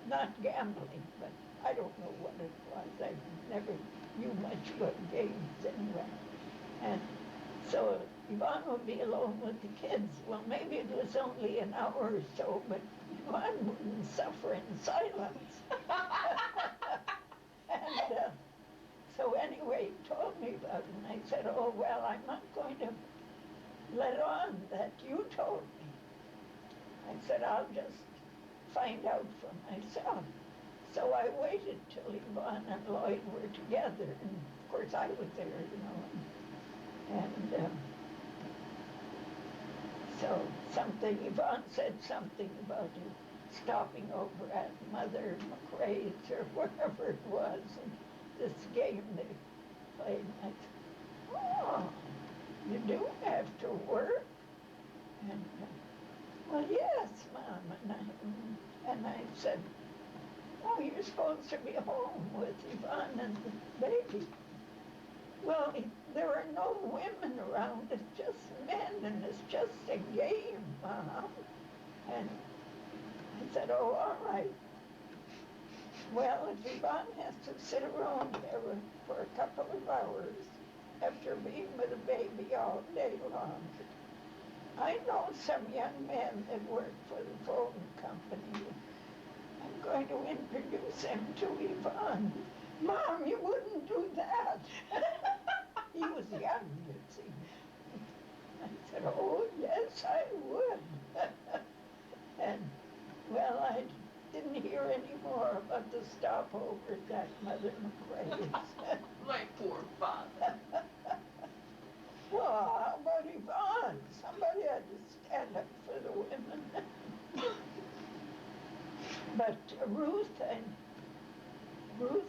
not gambling, but I don't know what it was. I never knew much about games anyway. And so Yvonne would be alone with the kids. Well, maybe it was only an hour or so, but Yvonne wouldn't suffer in silence. And so anyway, he told me about it. And I said, oh, well, I'm not going to let on that you told me. I said, I'll just find out for myself. So I waited till Yvonne and Lloyd were together, and of course I was there, you know. And so Yvonne said something about you stopping over at Mother McRae's or wherever it was, and this game they played. And I said, oh, you do after work? And well, yes, Mom. And I said, oh, you're supposed to be home with Yvonne and the baby. Well, there are no women around, it's just men, and it's just a game, Mom. And I said, oh, all right. Well, if Yvonne has to sit around there for a couple of hours after being with a baby all day long, I know some young men that work for the phone company. I'm going to introduce him to Yvonne. Mom, you wouldn't do that. He was young, you see. I said, oh, yes, I would. And, well, I didn't hear any more about the stopover at Mother McRae's. My poor father. Well, how about Yvonne? Somebody had to stand up for the women. But Ruth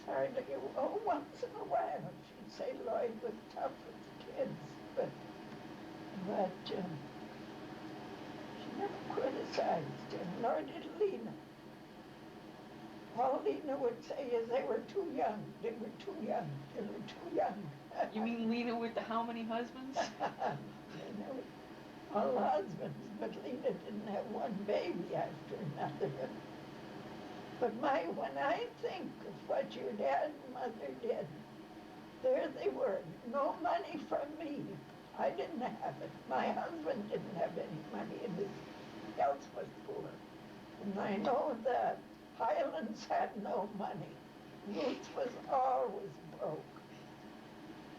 hardly, oh, once in a while, she'd say Lloyd was tough with the kids, but she never criticized him, nor did Lena. All Lena would say is they were too young, they were too young, they were too young. You mean Lena with the how many husbands? All husbands, but Lena didn't have one baby after another. But when I think of what your dad and mother did, there they were, no money from me. I didn't have it. My husband didn't have any money, and his health was poor. And I know that Highlands had no money. Ruth was always broke.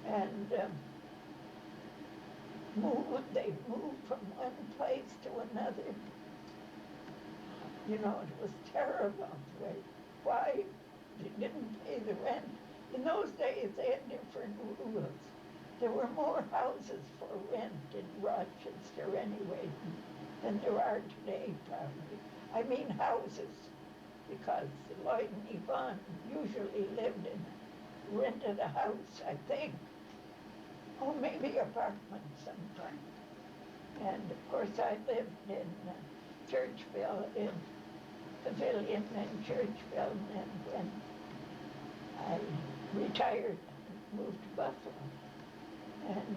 And they moved from one place to another. You know, it was terrible. Why they didn't pay the rent. In those days, they had different rules. There were more houses for rent in Rochester anyway than there are today, probably. I mean houses, because Lloyd and Yvonne usually lived in, rented a house, I think. Oh, maybe apartment sometime. And of course I lived in Churchville, in Pavilion and Churchville, and when I retired, moved to Buffalo. And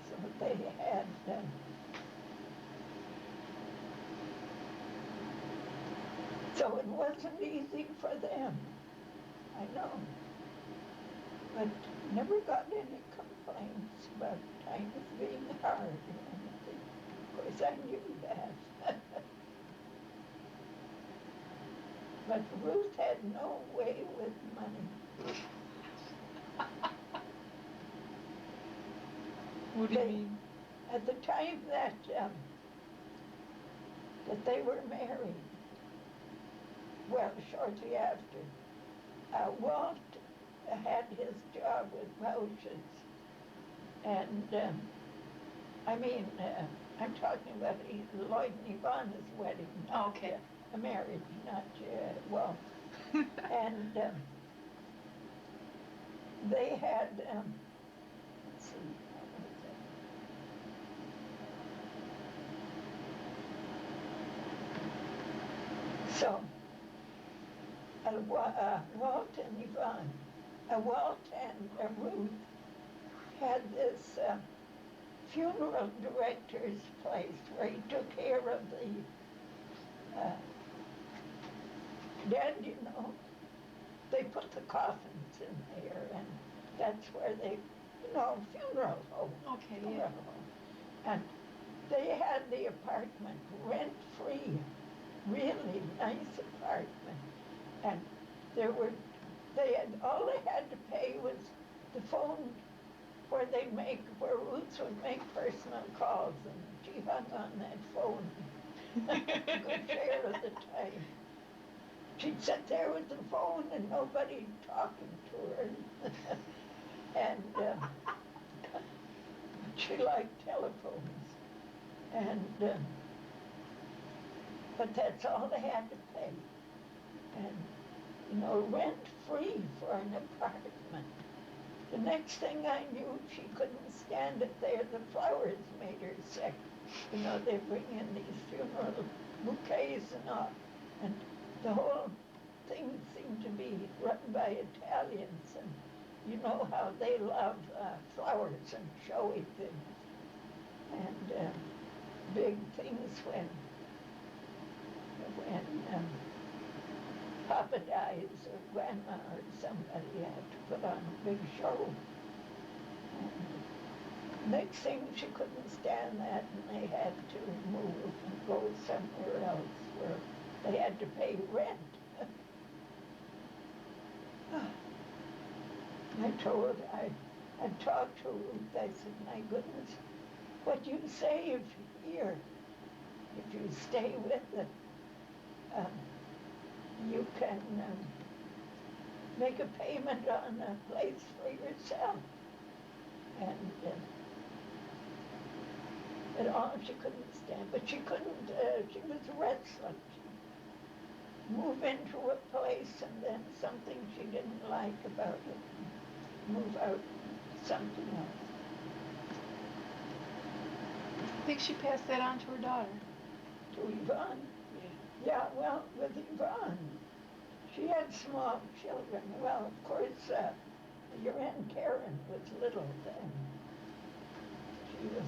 so they had, so it wasn't easy for them, I know. But never got any complaints about times being hard or anything. Of course, I knew that. But Ruth had no way with money. What do you mean? At the time that they were married, well, shortly after, Walt had his job with vouchers. And, I'm talking about Lloyd and Yvonne's wedding. Oh, okay. A marriage, not Walt. And they had, let's see, so, Walt and Yvonne, Walt and Ruth had this funeral director's place where he took care of the dead, you know. They put the coffins in there, and that's where they, funeral home. Okay, funeral yeah. home. And they had the apartment rent-free, really nice apartment. And there were all they had to pay was the phone where Roots would make personal calls, and she hung on that phone a good share of the time. She'd sit there with the phone and nobody talking to her. And she liked telephones. And but that's all they had to pay. And rent free for an apartment. The next thing I knew, she couldn't stand it there. The flowers made her sick. They bring in these funeral bouquets and all. And the whole thing seemed to be run by Italians. And you know how they love flowers and showy things. And big things when Papa dies or Grandma or somebody had to put on a big show. And next thing, she couldn't stand that, and they had to move and go somewhere else where they had to pay rent. I talked to Ruth. I said, my goodness, what you save here, if you stay with it, you can make a payment on a place for yourself. And all she couldn't stand, but she couldn't, she was restless. She'd move into a place and then something she didn't like about it, move out to something else. I think she passed that on to her daughter. To Yvonne? Yeah, well, with Yvonne, she had small children. Well, of course, your Aunt Karen was little then. She was,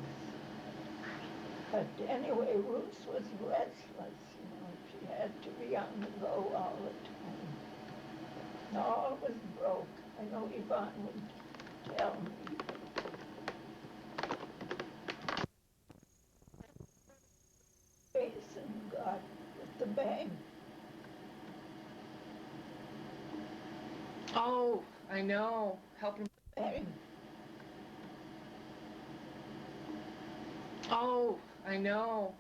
but anyway, Ruth was restless, She had to be on the go all the time. And all was broke. I know Yvonne would tell me. Jason got with the bank. Oh, I know. Helping. Bank. Oh, I know.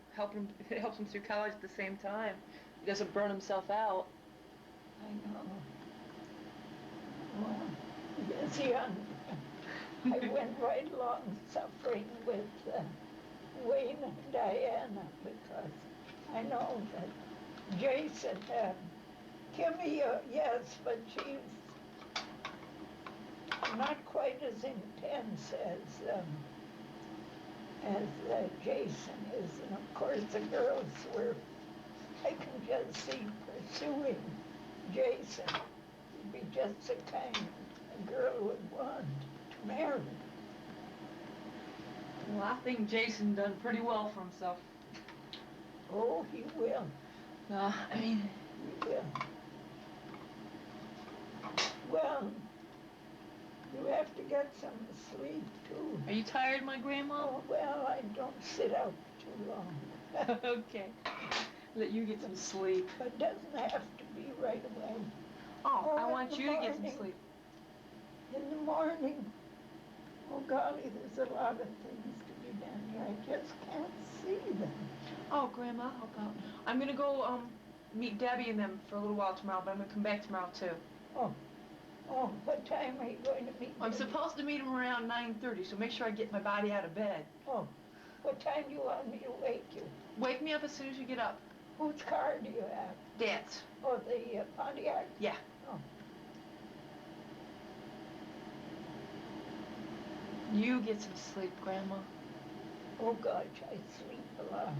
It helps him through college at the same time. He doesn't burn himself out. I know. Well, I went right along suffering with Wayne and Diana because I know that Jason, Kimmy, yes, but she's not quite as intense as Jason is. And of course the girls were, I can just see pursuing Jason. He'd be just the kind a girl would want to marry. Well, I think Jason done pretty well for himself. Oh, he will. He will. Well, you have to get some sleep, too. Are you tired, my grandma? Oh, well, I don't sit out too long. Okay. Let you get some sleep. But it doesn't have to be right away. Oh, I want you to get some sleep. In the morning, oh golly, there's a lot of things to be done here. I just can't see them. Oh, Grandma, how about I'm gonna go meet Debbie and them for a little while tomorrow, but I'm gonna come back tomorrow too. Oh, what time are you going to meet I'm Debbie? supposed to meet them around 9:30, so make sure I get my body out of bed. Oh, what time do you want me to wake you? Wake me up as soon as you get up. Whose car do you have? Dad's. Oh, the Pontiac? Yeah. Oh. You get some sleep, Grandma. Oh, gosh, I sleep a lot.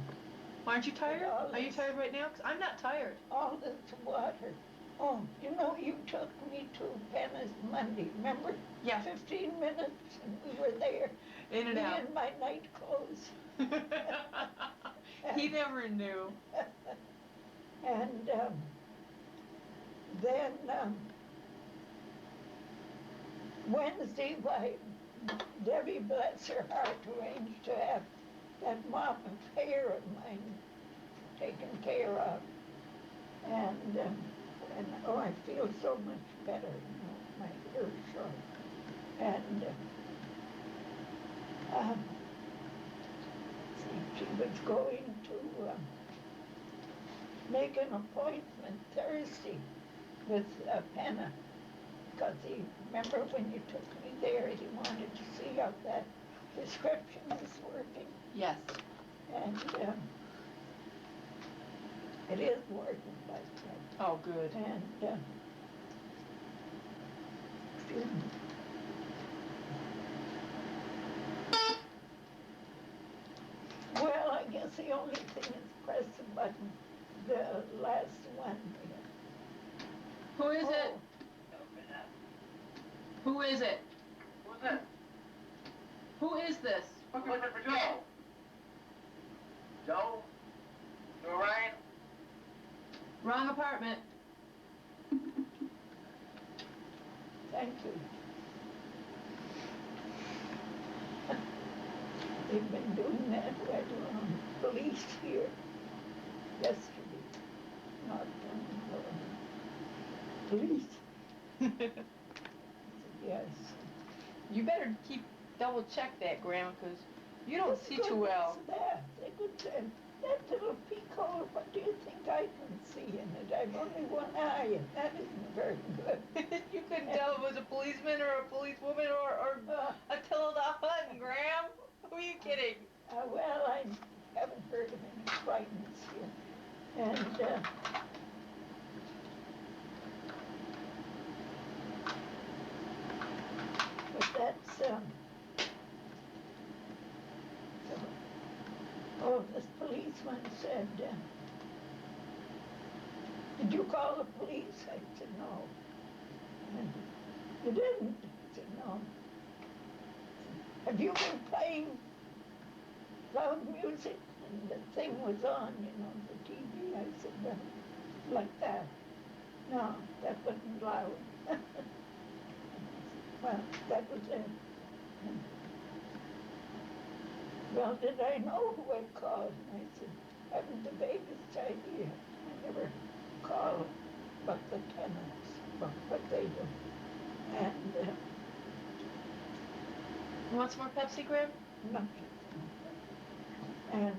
Aren't you tired? Are you tired right now? 'Cause I'm not tired. All this water. Oh, you took me to Penna's Monday, remember? Yeah. 15 minutes, and we were there. In and out. Me in my night clothes. He never knew. And then Wednesday, Debbie, bless her heart, arranged to have that mop of hair of mine taken care of. And oh, I feel so much better. my hair short. And she was going to make an appointment Thursday with Penna, because remember when you took me there, he wanted to see how that prescription is working. Yes. And it is working like that. Oh, good. And excuse me. Well, I guess the only thing is press the button, the last one. Who is it? Who is it? Who's it? Who is this? Looking for Joe. Joe? You alright? Wrong apartment. Thank you. They've been doing that right along. Police here yesterday. Not police. Yes. You better double check that, Grandma, because you don't see too well. They could say, that little peacock, what do you think I can see in it? I've only one eye, and that isn't very good. You couldn't tell if it was a policeman or a policewoman or Attila Hutton, Graham. Who are you kidding? Well, I haven't heard of any frightens here. And, but that's, this policeman said, did you call the police? I said, no. And you didn't? I said, no. Have you been playing loud music? And the thing was on, the TV. I said, well, like that. No, that wasn't loud. Well, that was it. Well, did I know who I called? And I said, I haven't the vaguest idea. I never call but the tenants, but what they do. And You want some more Pepsi, Graham? nothing. And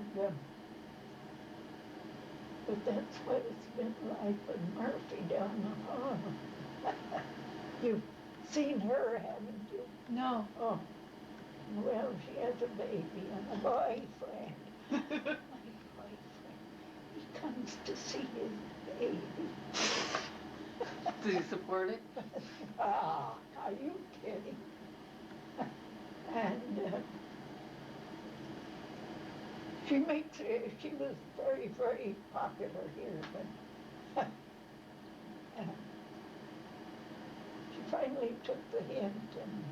but that's what it's been like with Murphy down the hall. You've seen her, haven't you? No. Oh, well, she has a baby and a boyfriend. My boyfriend, he comes to see his baby. Do you support it? Ah, are you kidding? And she was very, very popular here, but she finally took the hint, and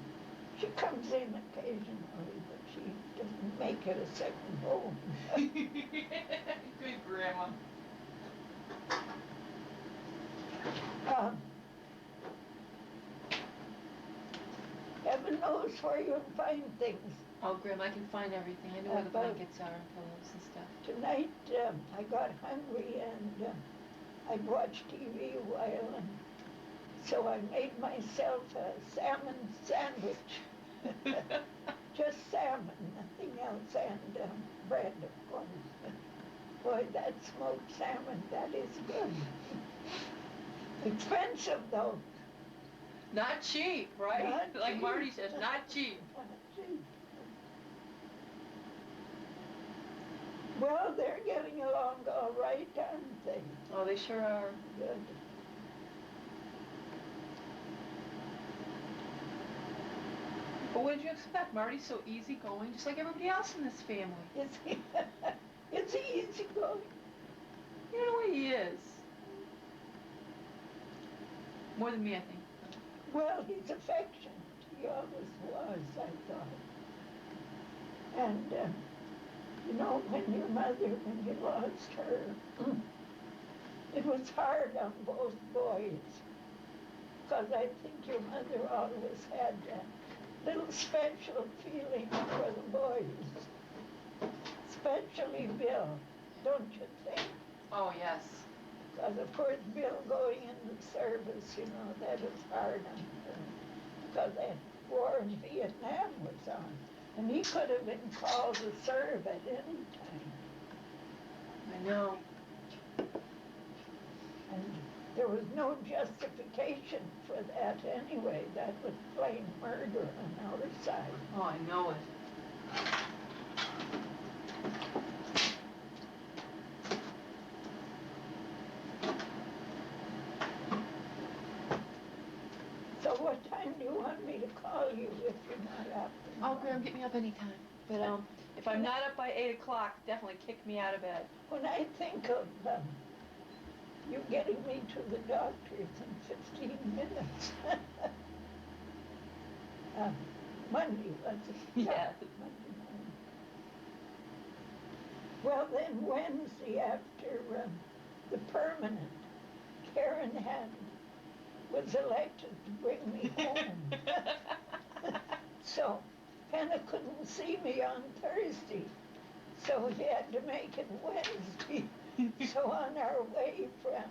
she comes in occasionally, but she doesn't make it a second home. Good Grandma. Heaven knows where you'll find things. Oh, Grandma, I can find everything. I know where the But blankets are and pillows and stuff. Tonight, I got hungry and I'd watched TV a while, and so I made myself a salmon sandwich. Just salmon, nothing else, and bread, of course. Boy, that smoked salmon, that is good. Expensive, though. Not cheap, right? Not Like cheap. Marty says, not cheap. Not cheap. Well, they're getting along all right, aren't they? Oh, they sure are. Good. But what did you expect? Marty's so easygoing, just like everybody else in this family. Is he easy going? You know the way he is. More than me, I think. Well, he's affectionate. He always was, I thought. And, when your mother, when you lost her, it was hard on both boys. Because I think your mother always had a little special feeling for the boys. Especially Bill, don't you think? Oh, yes. Because of course Bill going in the service, you know, that is hard on him. Because that war in Vietnam was on. And he could have been called to serve at any time. I know. And there was no justification for that anyway. That was plain murder on our side. Oh, I know it. So what time do you want me to call you if you're not up? Oh, Graham, get me up anytime. But if I'm not up by 8 o'clock, definitely kick me out of bed. When I think of you getting me to the doctor's in 15 minutes. Monday, was it? Yeah. Monday morning. Well, then Wednesday after the permanent, Karen was elected to bring me home. So Hannah couldn't see me on Thursday, so he had to make it Wednesday. So on our way from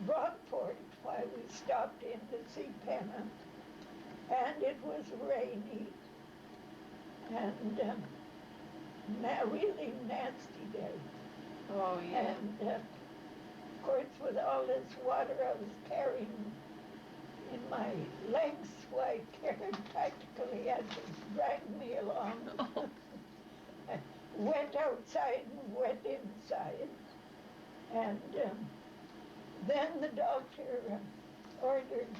Brockport, why we stopped in to see Penna, and it was rainy, and really nasty day. Oh, yeah. And of course, with all this water I was carrying in my legs, why Karen practically had to drag me along. Oh. Wet outside and wet inside. And then the doctor ordered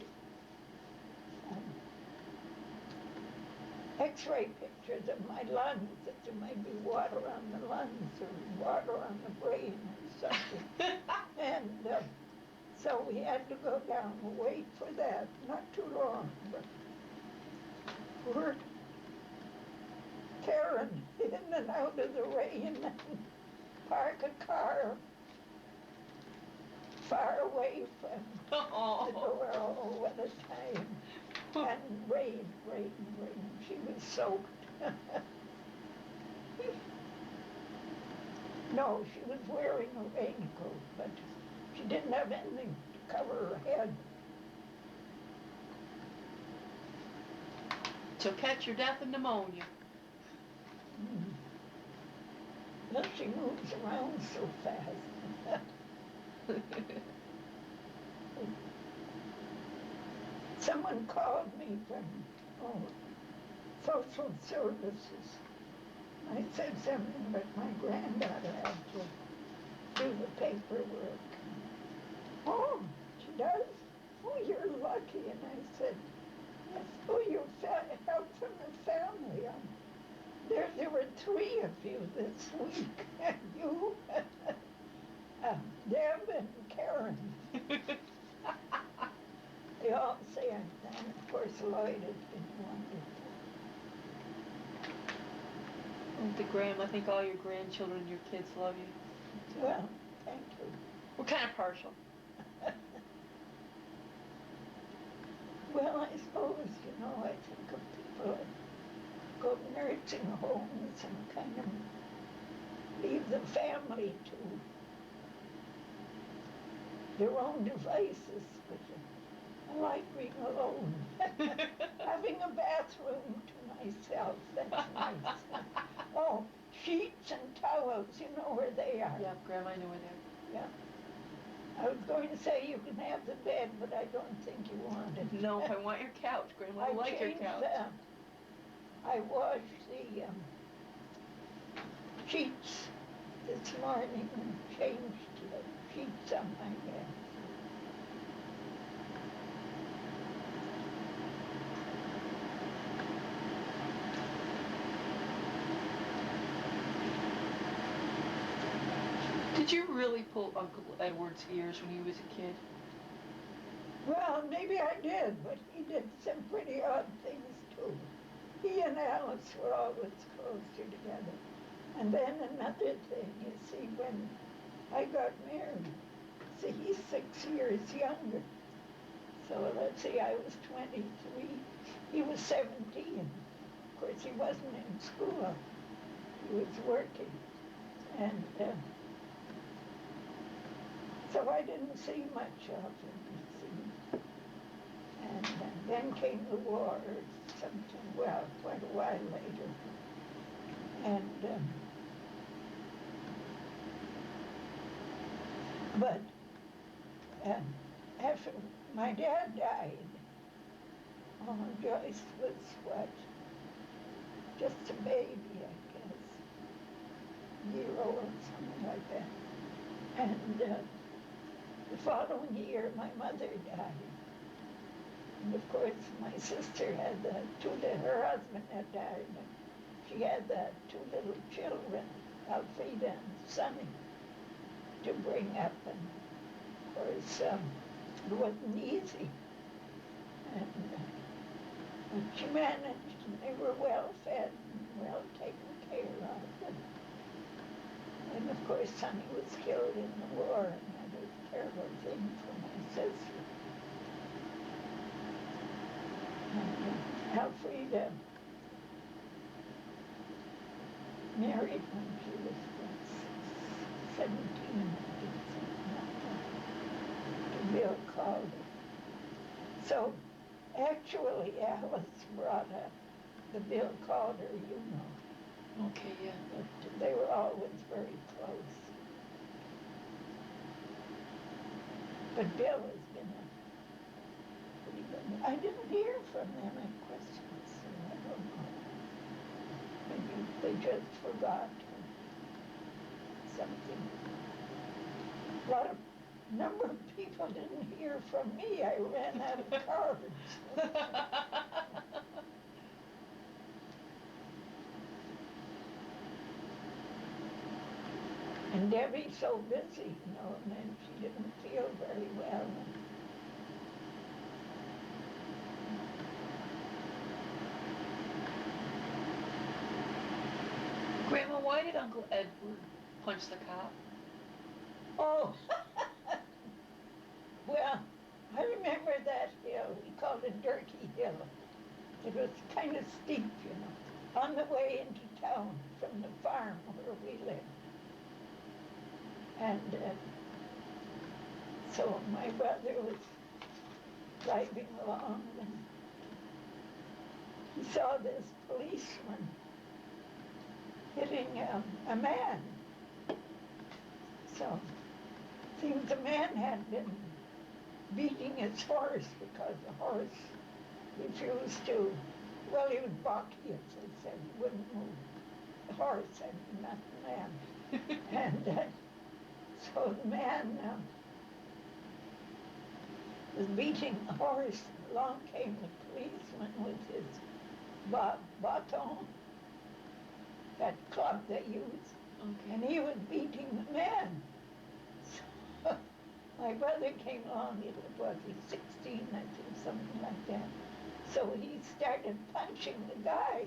X-ray pictures of my lungs, that there might be water on the lungs or water on the brain or something. And so we had to go down and wait for that. Not too long, but poor Karen in and out of the rain and park a car far away from the door. Oh, what a time. And rain. She was soaked. No, she was wearing a raincoat, but she didn't have anything to cover her head. She'll catch your death of pneumonia. Well, she moves around so fast. Someone called me from social services. I said something about my granddaughter had to do the paperwork. Oh, she does? Oh, you're lucky. And I said, yes. Oh, you help from the family. There were 3 of you this week. You, Deb and Karen. They all say I'm fine. Of course, Lloyd has been wonderful. Graham, I think all your grandchildren and your kids love you. Well, thank you. We're kind of partial. Well, I suppose, you know, I think of people that go to nursing homes and kind of leave the family to their own devices, but I like being alone. Having a bathroom to myself, that's nice. Oh, sheets and towels, you know where they are. Yeah, Graham, I know where they are. Yeah. I was going to say you can have the bed, but I don't think you want it. No, I want your couch, Graham. I like your couch. I washed the sheets this morning and changed the sheets on my bed. Did you really pull Uncle Edward's ears when he was a kid? Well, maybe I did, but he did some pretty odd things too. He and Alice were always closer together. And then another thing, you see, when I got married, see, he's 6 years younger. So let's see, I was 23, he was 17. Of course, he wasn't in school, he was working. And so I didn't see much of him, you see. And then came the war, or something, well, quite a while later. And, but after my dad died, Joyce was what? Just a baby, I guess. A year old, something like that. And the following year, my mother died. And of course, my sister had her husband had died. And she had two little children, Alfreda and Sonny, to bring up. And of course, it wasn't easy. And, but she managed, and they were well fed and well taken care of. And of course, Sonny was killed in the war, and that was a terrible thing for my sister. And Alfreda married when she was 17, I think, something like that, to Bill Calder. So actually, Alice brought up the Bill Calder, you know. Okay, yeah. But they were always very close. But Bill has been a pretty good. I didn't hear from them at Christmas, so I don't know. Maybe they just forgot or something. A lot of number of people didn't hear from me. I ran out of cards. And Debbie's so busy, you know, and then she didn't feel very well. Grandma, why did Uncle Edward punch the cop? Oh, well, I remember that hill. We called it Durkee Hill. It was kind of steep, you know, on the way into town from the farm where we lived. And so my brother was driving along, and he saw this policeman hitting a man. So it seems the man had been beating his horse because the horse refused to, well, he was balky, as they said, he wouldn't move. The horse, I mean, not the man. And so the man was beating the horse. Along came the policeman with his baton, that club they use, Okay. and he was beating the man. So my brother came along, was he 16, I think, something like that. So he started punching the guy.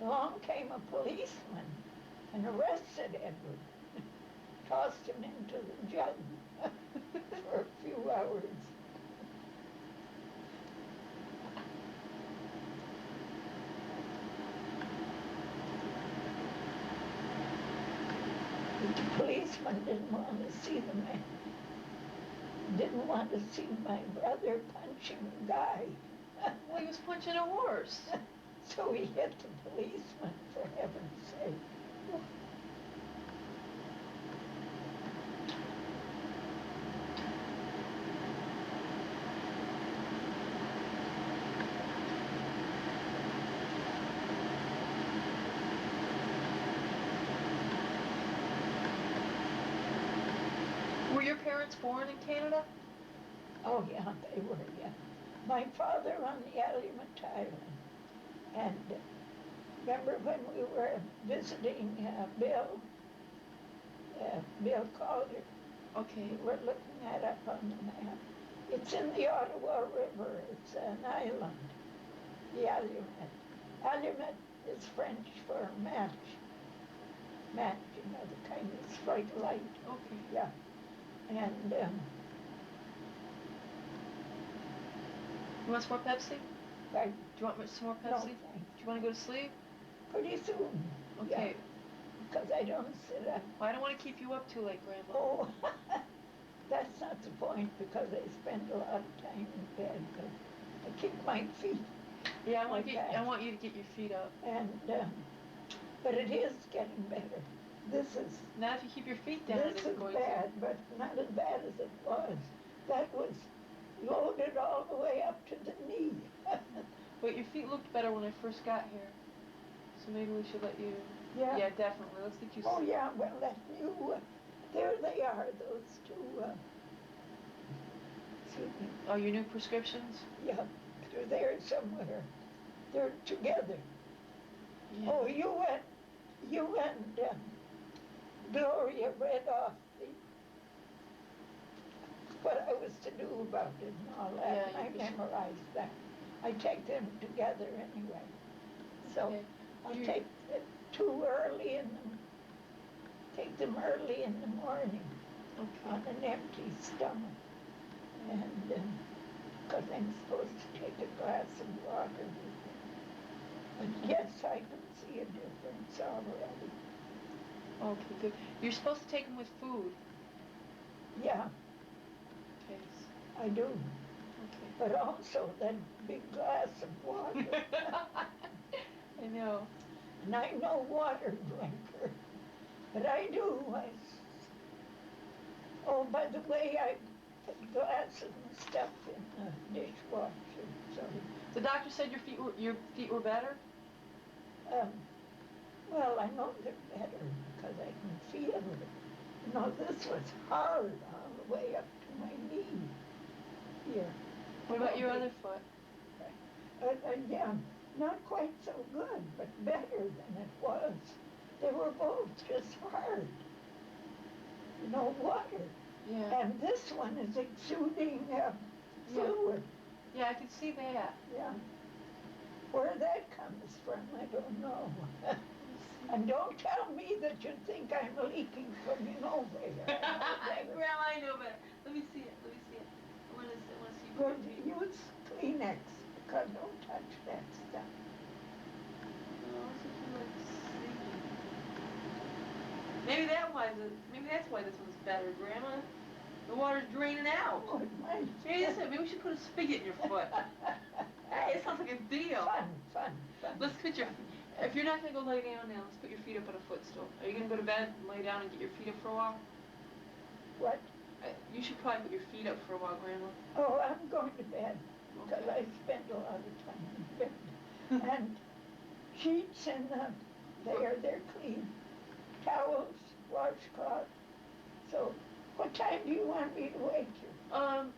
Along came a policeman and arrested Edward. Tossed him into the jug for a few hours. But the policeman didn't want to see the man. Didn't want to see my brother punching the guy. Well, he was punching a horse. So he hit the policeman, for heaven's sake. Were your parents born in Canada? Oh, yeah, they were, yeah. My father on the Allumette Island. And remember when we were visiting Bill Calder? Okay. We were looking that up on the map. It's in the Ottawa River. It's an island, the Allumette. Allumette is French for match. Match, you know, the kind of strike light. Okay. Yeah. And You want some more Pepsi? I, Do you want some more no, Pepsi? thanks. Do you want to go to sleep? Pretty soon. Okay. Because I don't sit up. Well, I don't want to keep you up too late, Grandma. Oh, that's not the point, because I spend a lot of time in bed, but I keep my feet, Yeah, I want Like you, I that. want you to get your feet up. and, but it is getting better. This is, Now if you keep your feet down, this it's is going bad, but not as bad as it was. That was loaded all the way up to the knee. But your feet looked better when I first got here. So maybe we should let you... Yeah. Yeah, definitely. Let's get you... Oh, yeah, well, that new, there they are, those two, excuse me, Oh, your new prescriptions? yeah, they're there somewhere. They're together. Yeah. Oh, you and Gloria read off what I was to do about it and all that, Yeah, and I you should- memorized that. I take them together anyway. So Okay. I'll You- take two early take them early in the morning Okay. on an empty stomach. And, because I'm supposed to take a glass of water with them. But yes, I can see a difference already. Okay, good. You're supposed to take them with food. Yeah, Okay. I do. Okay. But also that big glass of water. I know. And I'm no water drinker, but I do. Oh, by the way, I put glasses and stuff in the dishwasher, so, The doctor said your feet were better? um, well, I know they're better because I can feel it. You know, this was hard all the way up to my knee here. What about your other foot? Yeah, not quite so good, but better than it was. They were both just hard. No water. Yeah. And this one is exuding fluid. Yeah, I can see that. Yeah. Where that comes from, I don't know. And don't tell me that you think I'm leaking from nowhere. Grandma, I know better. Let me see it. Let me see it. I want to see Well, your feet. use Kleenex, because don't touch that stuff. Oh, so you like sleeping. Maybe that's why this one's better, Grandma. The water's draining out. Oh, it might. Maybe we should put a spigot in your foot. Hey, it sounds like a deal. Fun. Let's put your... If you're not going to go lay down now, let's put your feet up on a footstool. Are you going to go to bed and lay down and get your feet up for a while? What? You should probably put your feet up for a while, Grandma. Oh, I'm going to bed, because Okay. I spend a lot of time in bed. And sheets and they're clean. Towels, washcloth. So, what time do you want me to wake you?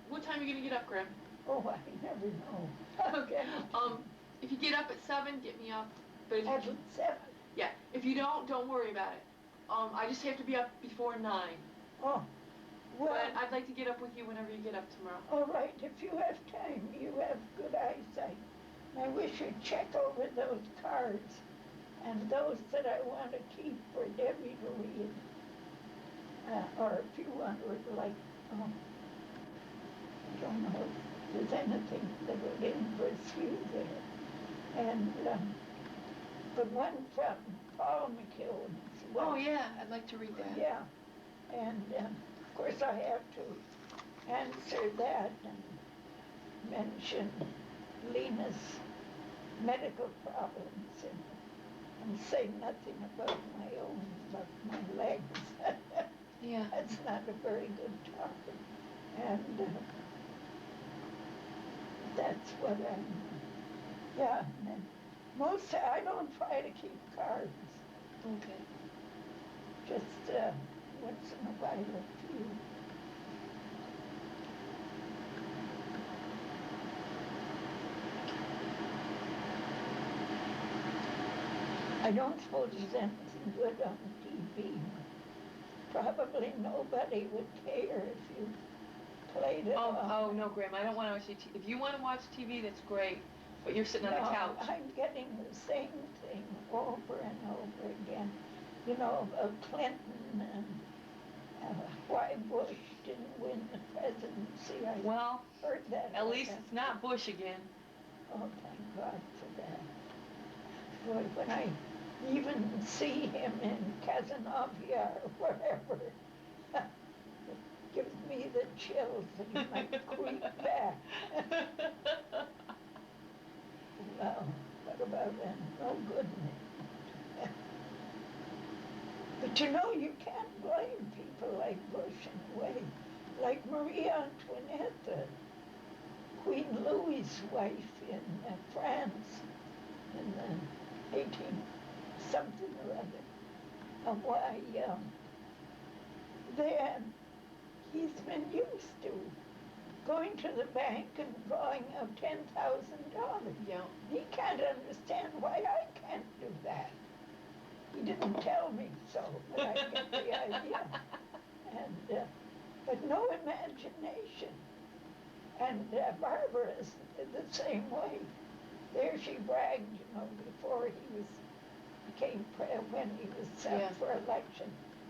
What time are you going to get up, Grandma? Oh, I never know. Okay. If you get up at 7, get me up. But if At you, 7? yeah, if you don't worry about it. I just have to be up before 9. Oh, well, But I'd like to get up with you whenever you get up tomorrow. all right, if you have time, you have good eyesight. I wish you'd check over those cards and those that I want to keep for Debbie to read. Or if you want to, like, I don't know if there's anything that would interest you there. And the one from Paul McKeown. Oh, yeah, I'd like to read that. Yeah, and of course I have to answer that and mention Lena's medical problems and say nothing about my own, about my legs. Yeah. That's not a very good topic. And that's what yeah, and then I don't try to keep cards. Okay. Just once in a while, a few. I don't suppose there's anything good on TV. Probably nobody would care if you played it on. Oh, no, Grandma, I don't want to watch TV. If you want to watch TV, that's great. But you're sitting on the couch. I'm getting the same thing over and over again. You know, Clinton and why Bush didn't win the presidency. I Well, heard that. at all least that. it's not Bush again. Oh, thank God for that. Boy, when I even see him in Casanova or wherever, gives me the chills and my creep back. Well, what about that? No good. But you know, you can't blame people like Bush in a way. Like Marie Antoinette, Queen Louis's wife in France in the 18 something or other. Why, then he's been used to going to the bank and drawing out $10,000. Yeah. He can't understand why I can't do that. He didn't tell me so, but I get the idea. And, but no imagination. And Barbara is the same way. There she bragged, you know, before he when he was up for election,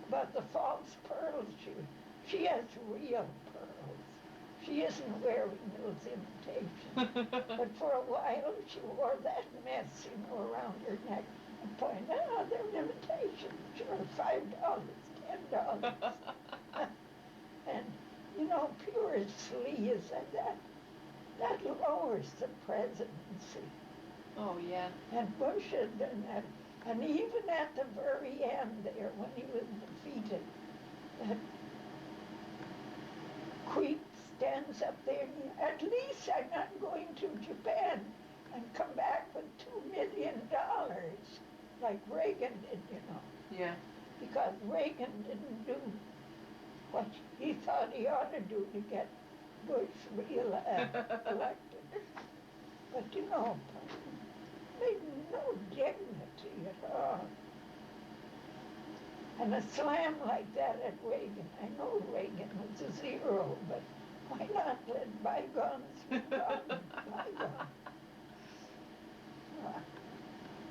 about the false pearls. She has real pearls. She isn't wearing those imitations. But for a while, she wore that mess, you know, around her neck and pointed out, they're imitations. Sure, $5, $10. And, you know, pure sleaze, that lowers the presidency. Oh, yeah. And Bush had done that. And even at the very end there, when he was defeated, that creep stands up there and at least I'm not going to Japan and come back with $2 million, like Reagan did, you know. Yeah. Because Reagan didn't do what he thought he ought to do to get Bush elected. But you know, made no dignity at all. And a slam like that at Reagan, I know Reagan was a zero, but why not let bygones be bygones?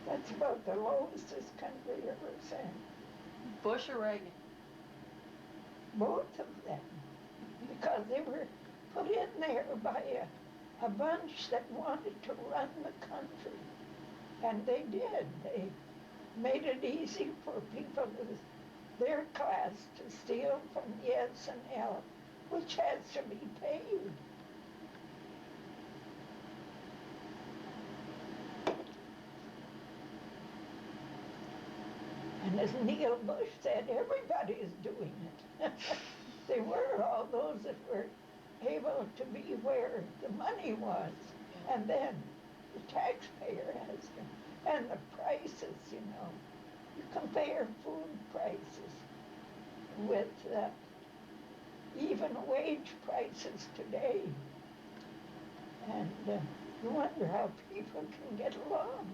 That's about the lowest this country ever sent. Bush or Reagan? Both of them, because they were put in there by a bunch that wanted to run the country. And they did. They made it easy for people of their class to steal from the S&L, which has to be paid. And as Neil Bush said, everybody is doing it. They were, all those that were able to be where the money was. And then the taxpayer has to, and the prices, you know. You compare food prices with even wage prices today. And you wonder how people can get along.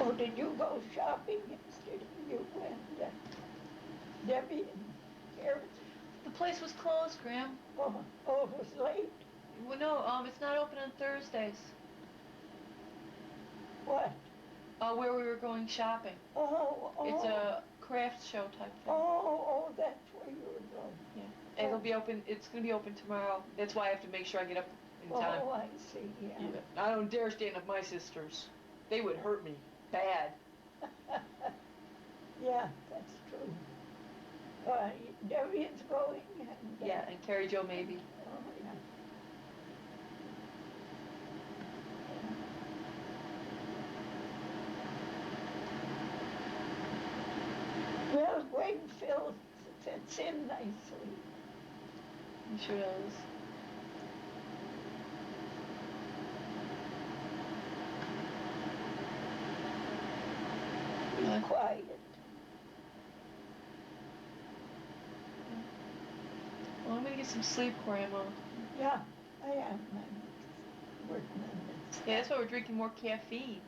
Oh, did you go shopping yesterday? You and Debbie and Karen? The place was closed, Graham. Oh, it was late. Well, no, it's not open on Thursdays. What? Where we were going shopping. Oh. It's a craft show type thing. Oh, that's where you were going. Yeah. And it'll be open, it's gonna be open tomorrow. That's why I have to make sure I get up in time. Oh, I see, yeah. I don't dare stand with my sisters. They would hurt me bad. Yeah, that's true. Debbie is going and... Yeah, and Carrie Jo maybe. Oh, yeah. Well, Wakefield fits in nicely. It sure does. Be quiet. Well, I'm gonna get some sleep, Grandma. Yeah, I am. I'm working on this. Yeah, that's why we're drinking more caffeine.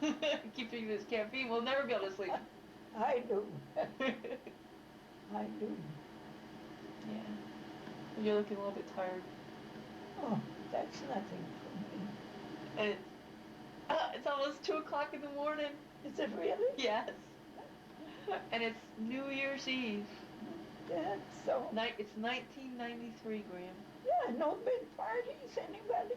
Keep drinking this caffeine, we'll never be able to sleep. I do. I do. Yeah. You're looking a little bit tired. Oh, that's nothing for me. And it's almost 2 o'clock in the morning. Is it really? Yes. And it's New Year's Eve. That's so. It's 1993, Graham. Yeah, no big parties, anybody?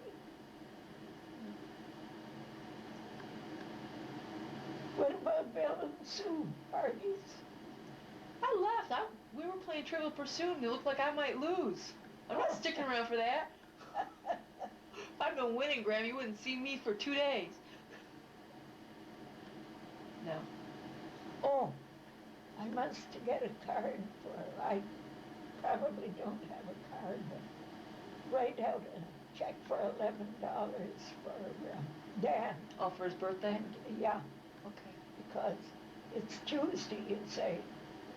What about Bill and Sue parties? I left. We were playing Trivial Pursuit and it looked like I might lose. I'm not sticking around for that. If I'd been winning, Graham, you wouldn't see me for 2 days. No. Oh, I must get a card for her. I probably don't have a card, but write out a check for $11 for Dan. Oh, for his birthday? And, yeah, Okay. because it's Tuesday, you say.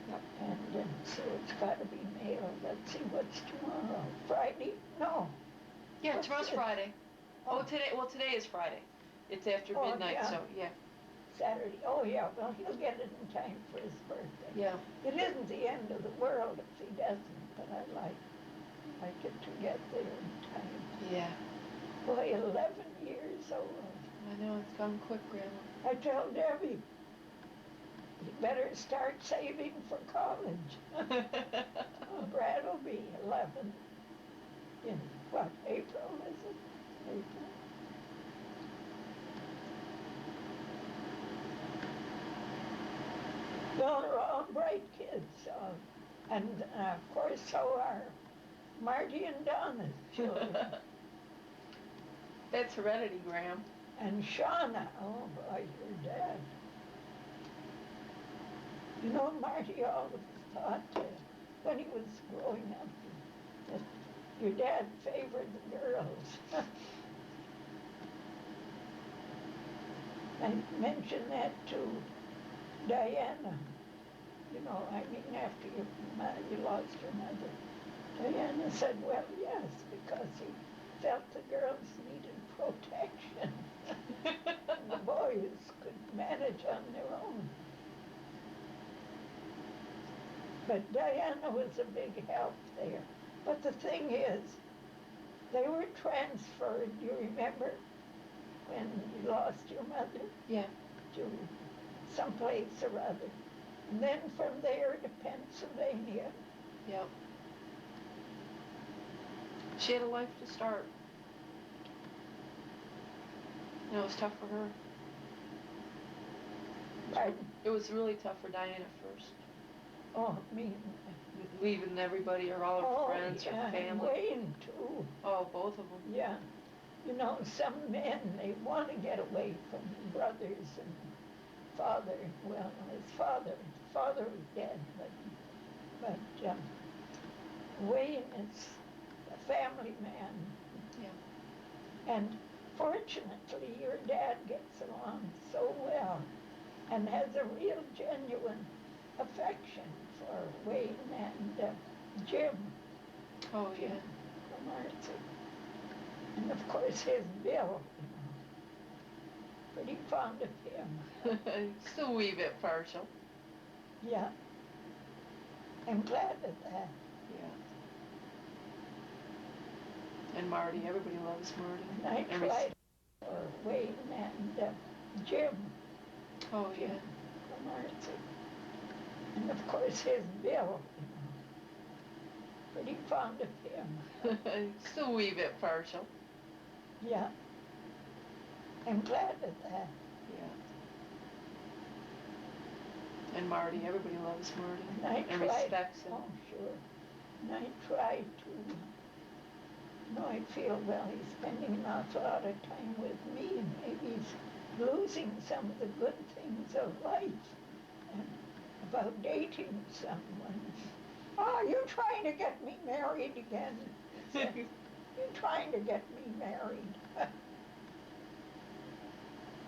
Yep. And so it's got to be mailed. Let's see, what's tomorrow? Friday? No. Yeah, What's tomorrow's this? Friday. Oh, today is Friday. It's after Oh, midnight, yeah. so yeah. Saturday. Oh, yeah, well, he'll get it in time for his birthday. Yeah. It isn't the end of the world if he doesn't, but I like it to get there in time. Yeah. Boy, 11 years old. I know, it's gone quick, Grandma. I tell Debbie, you better start saving for college. Oh, Brad will be 11 in, what, April, is it? April. Well, they're all bright kids, and of course so are Marty and Donna's children. That's heredity, Graham. And Shauna, oh boy, your dad. You know, Marty always thought when he was growing up that your dad favored the girls. I mentioned that to Diana. You know, I mean, after you lost your mother. Diana said, well, yes, because he felt the girls needed protection. And the boys could manage on their own. But Diana was a big help there. But the thing is, they were transferred, you remember, when you lost your mother? Yeah. To someplace or other. And then from there to Pennsylvania. Yep. She had a life to start. And it was tough for her. Pardon? It was really tough for Diana first. Oh, me. Leaving everybody or all her friends or yeah, family. Wayne too. Oh, both of them. Yeah. You know, some men, they want to get away from brothers and father. Well, his father was dead, but Wayne is a family man. Yeah. And fortunately, your dad gets along so well and has a real genuine affection for Wayne and Jim. Oh, yeah. Marcy. And of course his Bill, pretty fond of him. Still a wee bit partial. Yeah. I'm glad of that. Yeah. And Marty, everybody loves Marty. And I tried for Wayne and Jim. Oh, yeah. Marcy. And of course his Bill, pretty fond of him. Still a wee bit partial. Yeah. I'm glad of that. Yeah. And Marty, everybody loves Marty. And I and tried, respects him. oh, sure. And I tried to, I feel, well, he's spending an awful lot of time with me, and maybe he's losing some of the good things of life. And about dating someone. Oh, you're trying to get me married again. You're trying to get me married.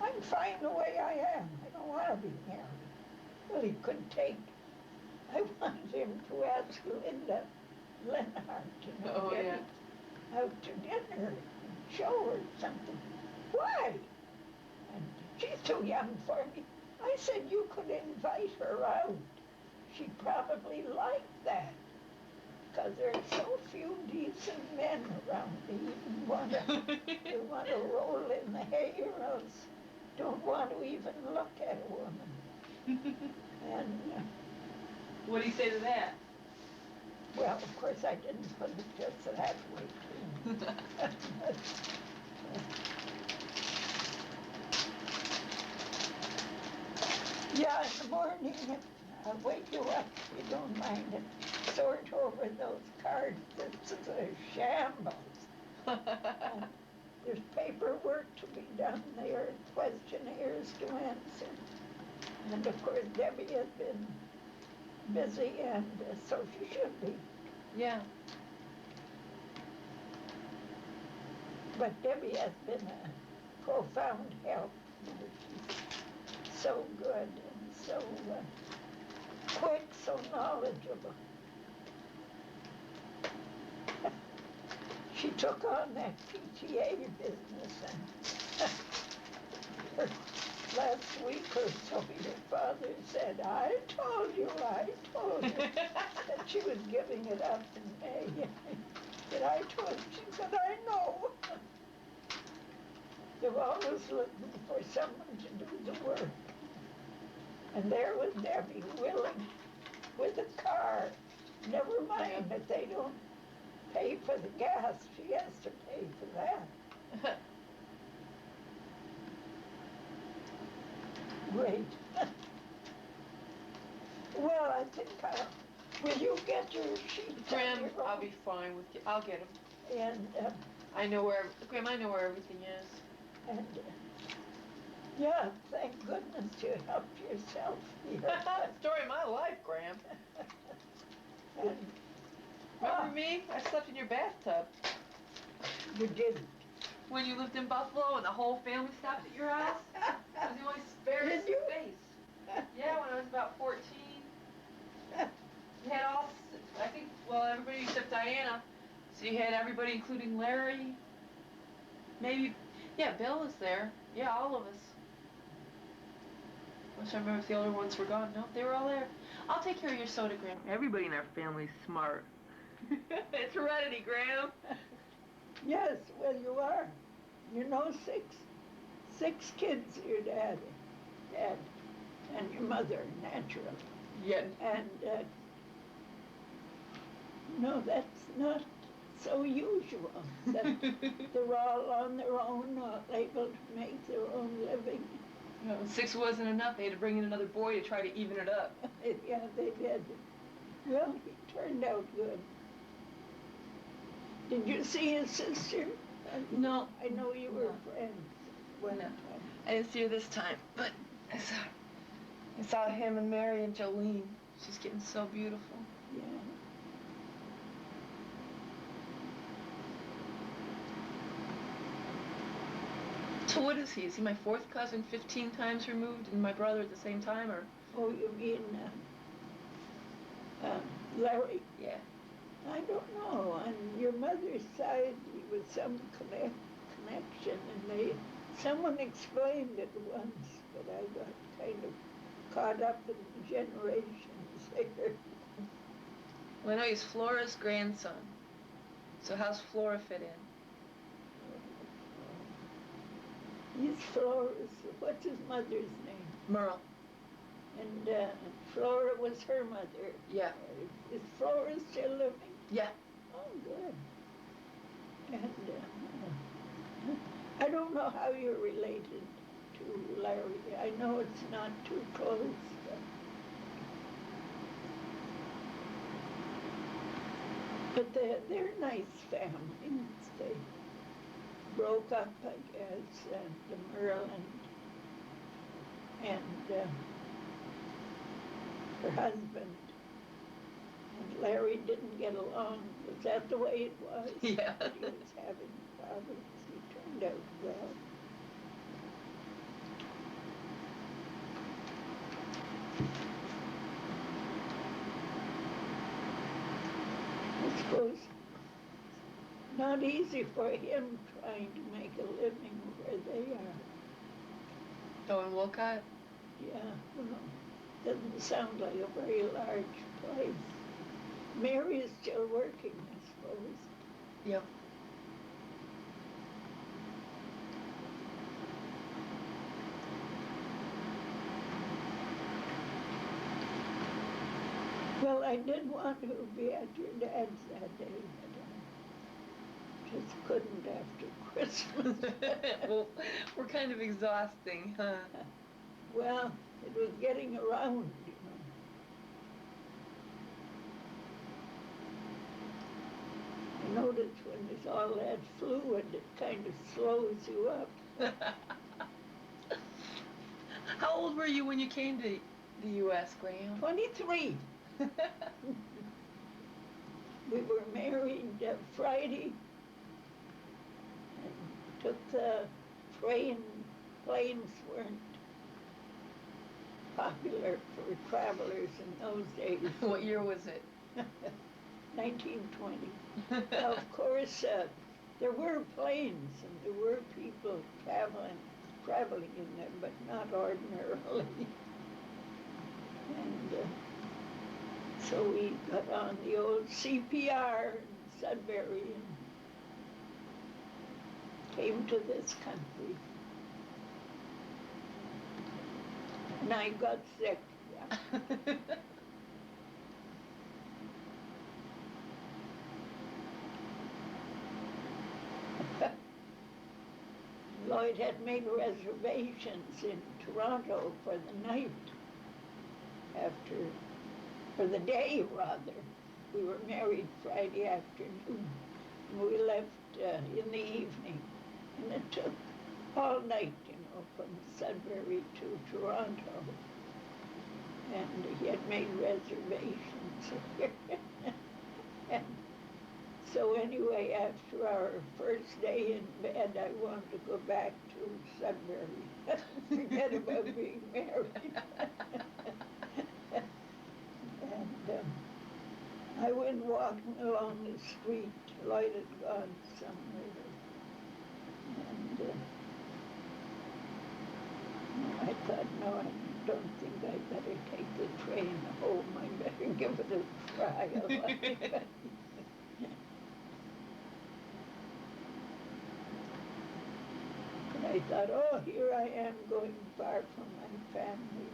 I'm fine the way I am. I don't want to be married. Well, he couldn't take. I wanted him to ask Linda Lenhart, Oh, get yeah. me out to dinner and show her something. Why? And she's too young for me. I said you could invite her out. She'd probably like that. Because there's so few decent men around. They even they want to roll in the hay or else don't want to even look at a woman. And, What do you say to that? well, of course I didn't put it just that way to him. Yeah, in the morning, I'll wake you up if you don't mind and sort over those cards. It's a shambles. There's paperwork to be done there, questionnaires to answer. And of course, Debbie has been busy, and so she should be. Yeah. But Debbie has been a profound help. She's so good and so quick, so knowledgeable. She took on that PTA business, and last week or so your father said, I told you, that she was giving it up in May. Said, I told you. She said, I know. They're always looking for someone to do the work. And there was Debbie willing with a car. Never mind that they don't pay for the gas. She has to pay for that. Great. Well, I think will you get your sheets? Graham, I'll be fine with you. I'll get them. And I know where, Graham, I know where everything is. and yeah, thank goodness you helped yourself here. Story of my life, Graham. And, Remember me? I slept in your bathtub. You didn't. When you lived in Buffalo and the whole family stopped at your house? I was the only spare Did you? space. Yeah, when I was about 14. You had all, I think, well, everybody except Diana. So you had everybody, including Larry. Maybe, yeah, Bill was there. Yeah, all of us. I'm trying to remember if the older ones were gone. No, they were all there. I'll take care of your soda, Graham. Everybody in our family's smart. It's heredity, Graham. Yes, well, you are. You know, six kids your dad had, and your mother, naturally. Yeah. And, no, that's not so usual. That they're all on their own, able to make their own living. No, 6 wasn't enough. They had to bring in another boy to try to even it up. Yeah, they did. Well, he turned out good. Did you see his sister? No. I know you were friends one No. time. I didn't see her this time, but I saw him and Mary and Jolene. She's getting so beautiful. Yeah. So what is he? Is he my 4th cousin, 15 times removed, and my brother at the same time, or? Oh, you mean Larry? Yeah. I don't know. On your mother's side, there was some connection, and someone explained it once, but I got kind of caught up in the generations there. Well, I know he's Flora's grandson. So how's Flora fit in? He's Flora's, what's his mother's name? Merle. And Flora was her mother. Yeah. Is Flora still living? Yeah. Oh, good. And I don't know how you're related to Larry. I know it's not too close. But they're nice families. They broke up, I guess, and Merle and her husband and Larry didn't get along. Was that the way it was? Yeah. He was having problems. He turned out well. I suppose not easy for him trying to make a living where they are. Oh, in Wolcott? Yeah, well, doesn't sound like a very large place. Mary is still working, I suppose. Yep. Well, I did want to be at your dad's that day, but I just couldn't after Christmas. Well, we're kind of exhausting, huh? Well, it was getting around, you know. I noticed when there's all that fluid, it kind of slows you up. How old were you when you came to the U.S., Graham? 23. We were married Friday and took the train. Planes weren't popular for travelers in those days. What year was it? 1920. Now, of course, there were planes and there were people traveling in them, but not ordinarily. And so we got on the old CPR in Sudbury and came to this country. And I got sick, yeah. Lloyd had made reservations in Toronto for the night for the day rather. We were married Friday afternoon and we left in the evening. And it took all night, you know, from Sudbury to Toronto. And he had made reservations. And so anyway, after our first day in bed, I wanted to go back to Sudbury. Forget about being married. And I went walking along the street. Lloyd had gone somewhere. And I thought, no, I don't think I'd better take the train home. I better give it a try. And I thought, oh, here I am going far from my family,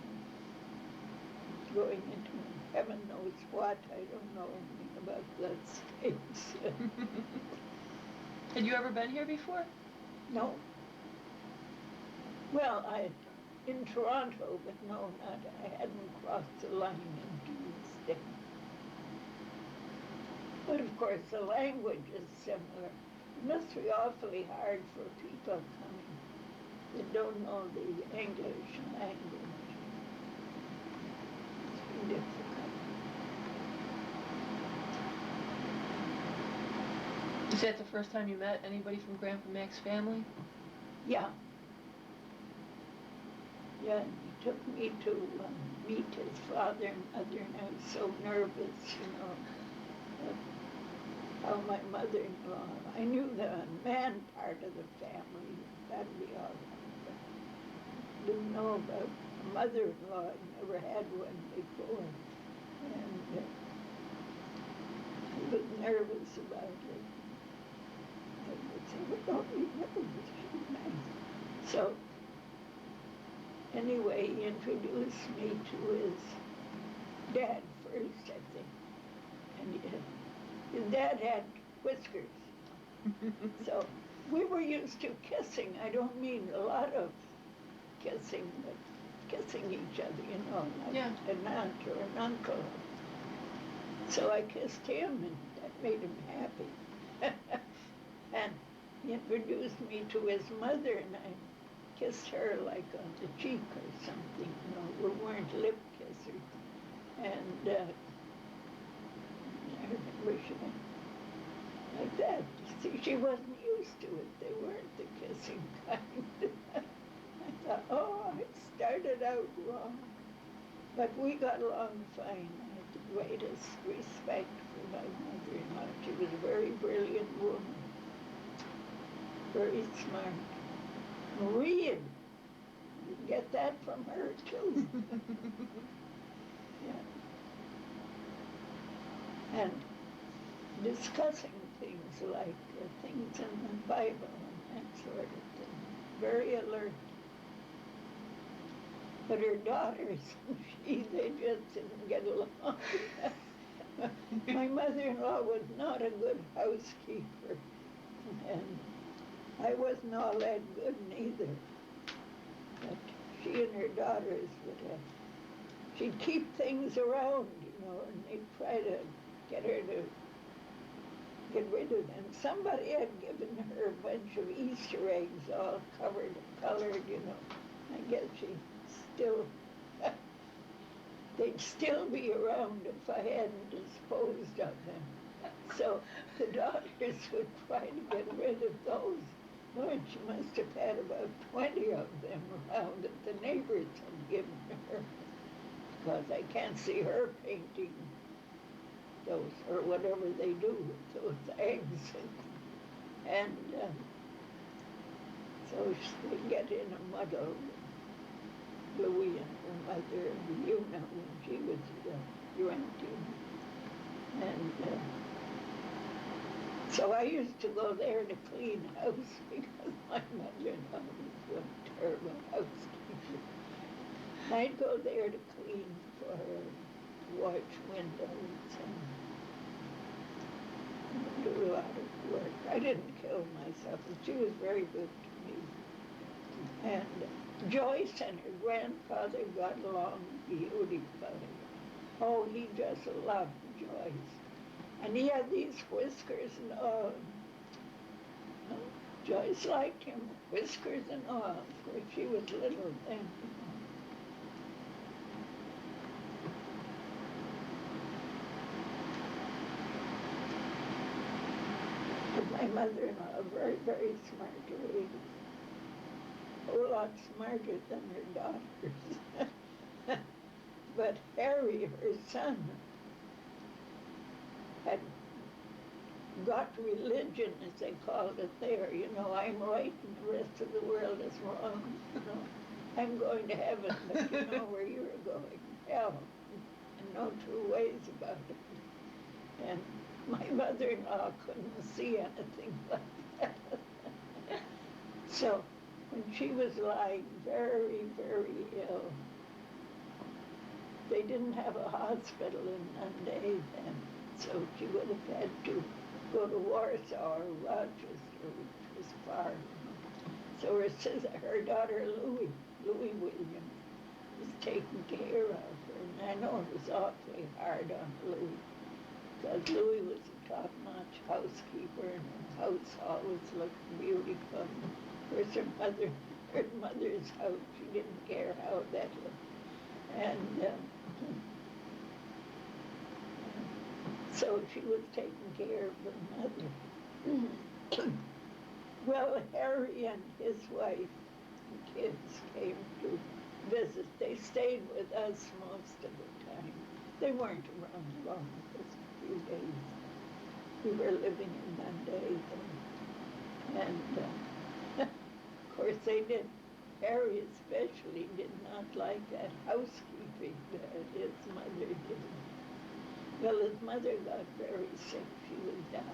going into heaven knows what. I don't know anything about that States. Had you ever been here before? No. Well, in Toronto, but no, I hadn't crossed the line into the States. But of course, the language is similar. It must be awfully hard for people coming that don't know the English language. It's difficult. Is that the first time you met anybody from Grandpa Mac's family? Yeah. Yeah, he took me to meet his father and mother, and I was so nervous, you know, how my mother-in-law, I knew the man part of the family, that'd be all right, but didn't know about a mother-in-law. I never had one before, and I was nervous about it. I would say, well, don't be nervous, she's nice. So, anyway, he introduced me to his dad first, I think. And his dad had whiskers. So we were used to kissing. I don't mean a lot of kissing, but kissing each other, you know, like an aunt or an uncle. So I kissed him, and that made him happy. And he introduced me to his mother, and I kissed her like on the cheek or something, you know, we weren't lip kissers. And I remember she went like that. See, she wasn't used to it. They weren't the kissing kind. I thought, oh, I started out wrong. But we got along fine. I had the greatest respect for my mother-in-law. She was a very brilliant woman, very smart. Read. You get that from her, too. Yeah. And discussing things like things in the Bible and that sort of thing. Very alert. But her daughters, they just didn't get along. My mother-in-law was not a good housekeeper, and I wasn't all that good neither. But she and her daughters would she'd keep things around, and they'd try to get her to get rid of them. Somebody had given her a bunch of Easter eggs all colored, I guess she still, they'd still be around if I hadn't disposed of them. So the daughters would try to get rid of those. Lord, she must have had about 20 of them around that the neighbors had given her, because I can't see her painting those, or whatever they do with those eggs. And so they get in a muddle, Louie and her mother, and Una, when she was renting. And so I used to go there to clean house because my mother-in-law was a terrible housekeeper. I'd go there to clean for her, to watch windows and do a lot of work. I didn't kill myself, and she was very good to me. And Joyce and her grandfather got along beautifully. Oh, he just loved Joyce. And he had these whiskers and all. Joyce liked him, whiskers and all. Of course, she was little then. My mother-in-law, very, very smart lady. A whole lot smarter than her daughters. But Harry, her son, had got religion, as they called it there. I'm right and the rest of the world is wrong. I'm going to heaven, but you know where you're going, hell. And no two ways about it. And my mother-in-law couldn't see anything like that. So when she was lying very, very ill, they didn't have a hospital in Monday then, so she would have had to go to Warsaw or Rochester, which was far. So her daughter Louie Williams, was taking care of her, and I know it was awfully hard on Louie, because Louie was a top-notch housekeeper, and her house always looked beautiful. Of course, her mother's house, she didn't care how that looked. And so she was taking care of her mother. Well, Harry and his wife and kids came to visit. They stayed with us most of the time. They weren't around long, just a few days. We were living in Monday, and of course they did. Harry especially did not like that housekeeping that his mother did. Well, his mother got very sick. She was dying,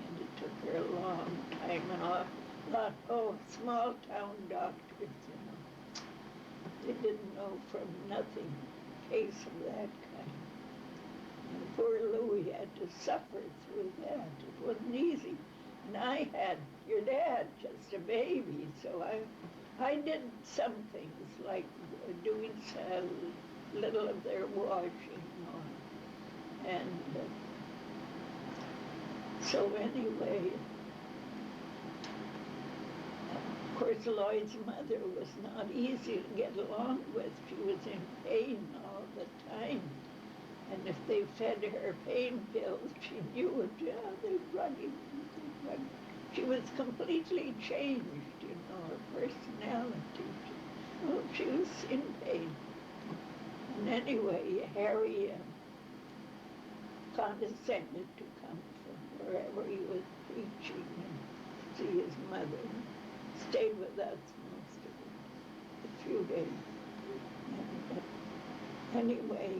and it took her a long time, and small town doctors, They didn't know from nothing a case of that kind. And poor Louie had to suffer through that. It wasn't easy. And I had your dad, just a baby, so I did some things like doing a little of their washing on. And so anyway, of course Lloyd's mother was not easy to get along with. She was in pain all the time. And if they fed her pain pills, she knew it. Yeah, they're running. She was completely changed, her personality. Oh, she was in pain. And anyway, Harry condescended to come from wherever he was preaching and see his mother. Stayed with us most of it, a few days. And anyway,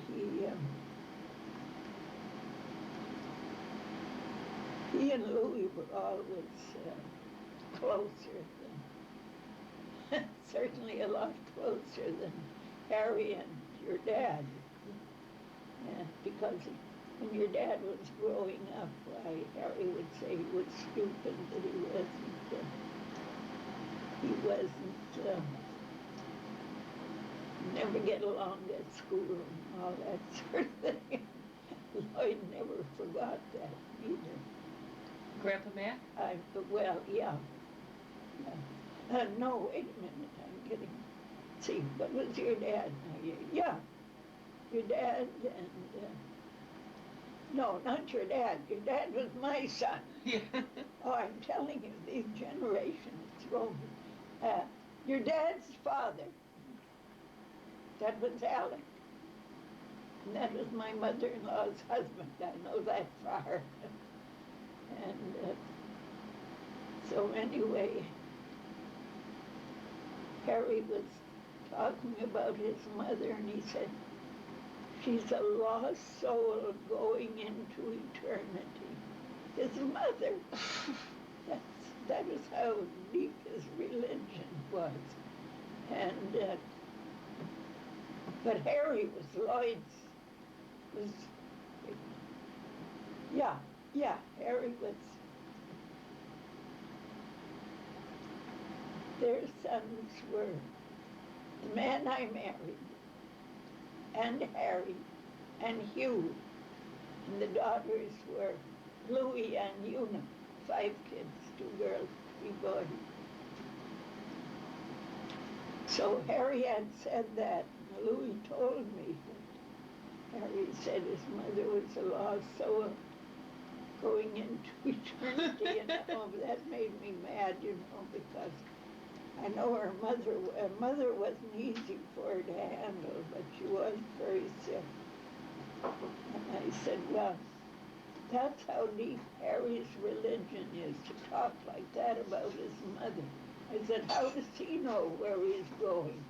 he and Louie were always closer than, certainly a lot closer than Harry and your dad. And because when your dad was growing up, Harry would say he was stupid, that he wasn't never get along at school and all that sort of thing. Lloyd never forgot that either. Grandpa Mac? Well, yeah. No, wait a minute, I'm getting, see, what was your dad? Yeah, your dad and, no, not your dad was my son. Yeah. Oh, I'm telling you, these generations go, your dad's father, that was Alec. And that was my mother-in-law's husband, I know that far. And so anyway, Harry was talking about his mother, and he said, she's a lost soul going into eternity. His mother. That is how deep his religion was. And, but Harry was Lloyd's, Harry was, their sons were the man I married, and Harry, and Hugh, and the daughters were Louis and Una, 5 kids, 2 girls, 3 boys. So Harry had said that, and Louis told me that Harry said his mother was a lost soul going into eternity, and that made me mad, you know, because I know her mother wasn't easy for her to handle, but she was very sick. And I said, well, that's how deep Harry's religion is, to talk like that about his mother. I said, how does he know where he's going?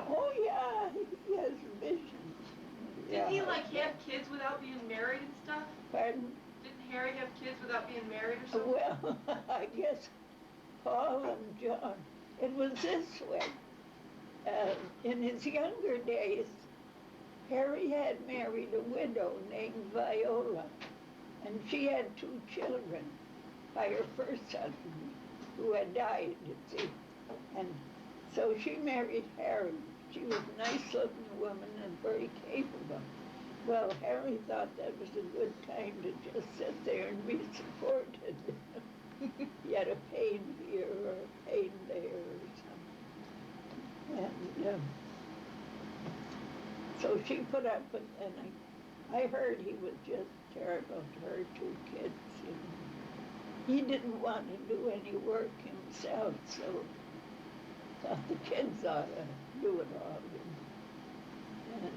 Oh yeah, he has visions. Didn't he like have kids without being married and stuff? Pardon? Didn't Harry have kids without being married or something? Well, I guess Paul and John. It was this way. In his younger days, Harry had married a widow named Viola, and she had 2 children by her first husband, who had died, you see. And so she married Harry. She was a nice-looking woman and very capable. Well, Harry thought that was a good time to just sit there and be supported. He had a pain here or a pain there or something. And so she put up with, and I heard he was just terrible to her 2 kids. You know. He didn't want to do any work himself, so thought the kids ought to do it all. You know. And,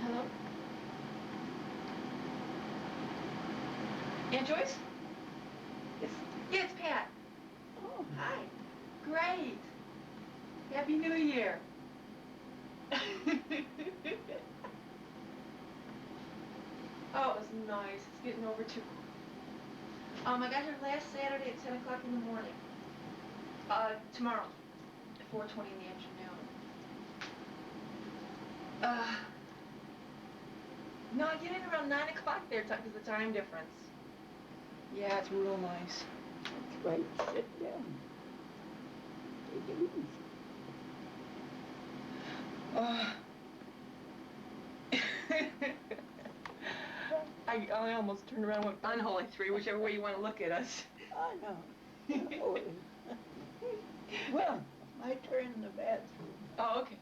Hello? Aunt Joyce? Yeah, it's Pat. oh, Hi. Great. Happy New Year. Oh, it was nice. It's getting over too. I got here last Saturday at 10 o'clock in the morning. Tomorrow at 4:20 in the afternoon. No, I get in around 9 o'clock there because of the time difference. Yeah, it's real nice. that's right, sit down. Take it easy. I almost turned around and went unholy 3, whichever way you want to look at us. Oh, no. Well, my turn in the bathroom. Oh, okay.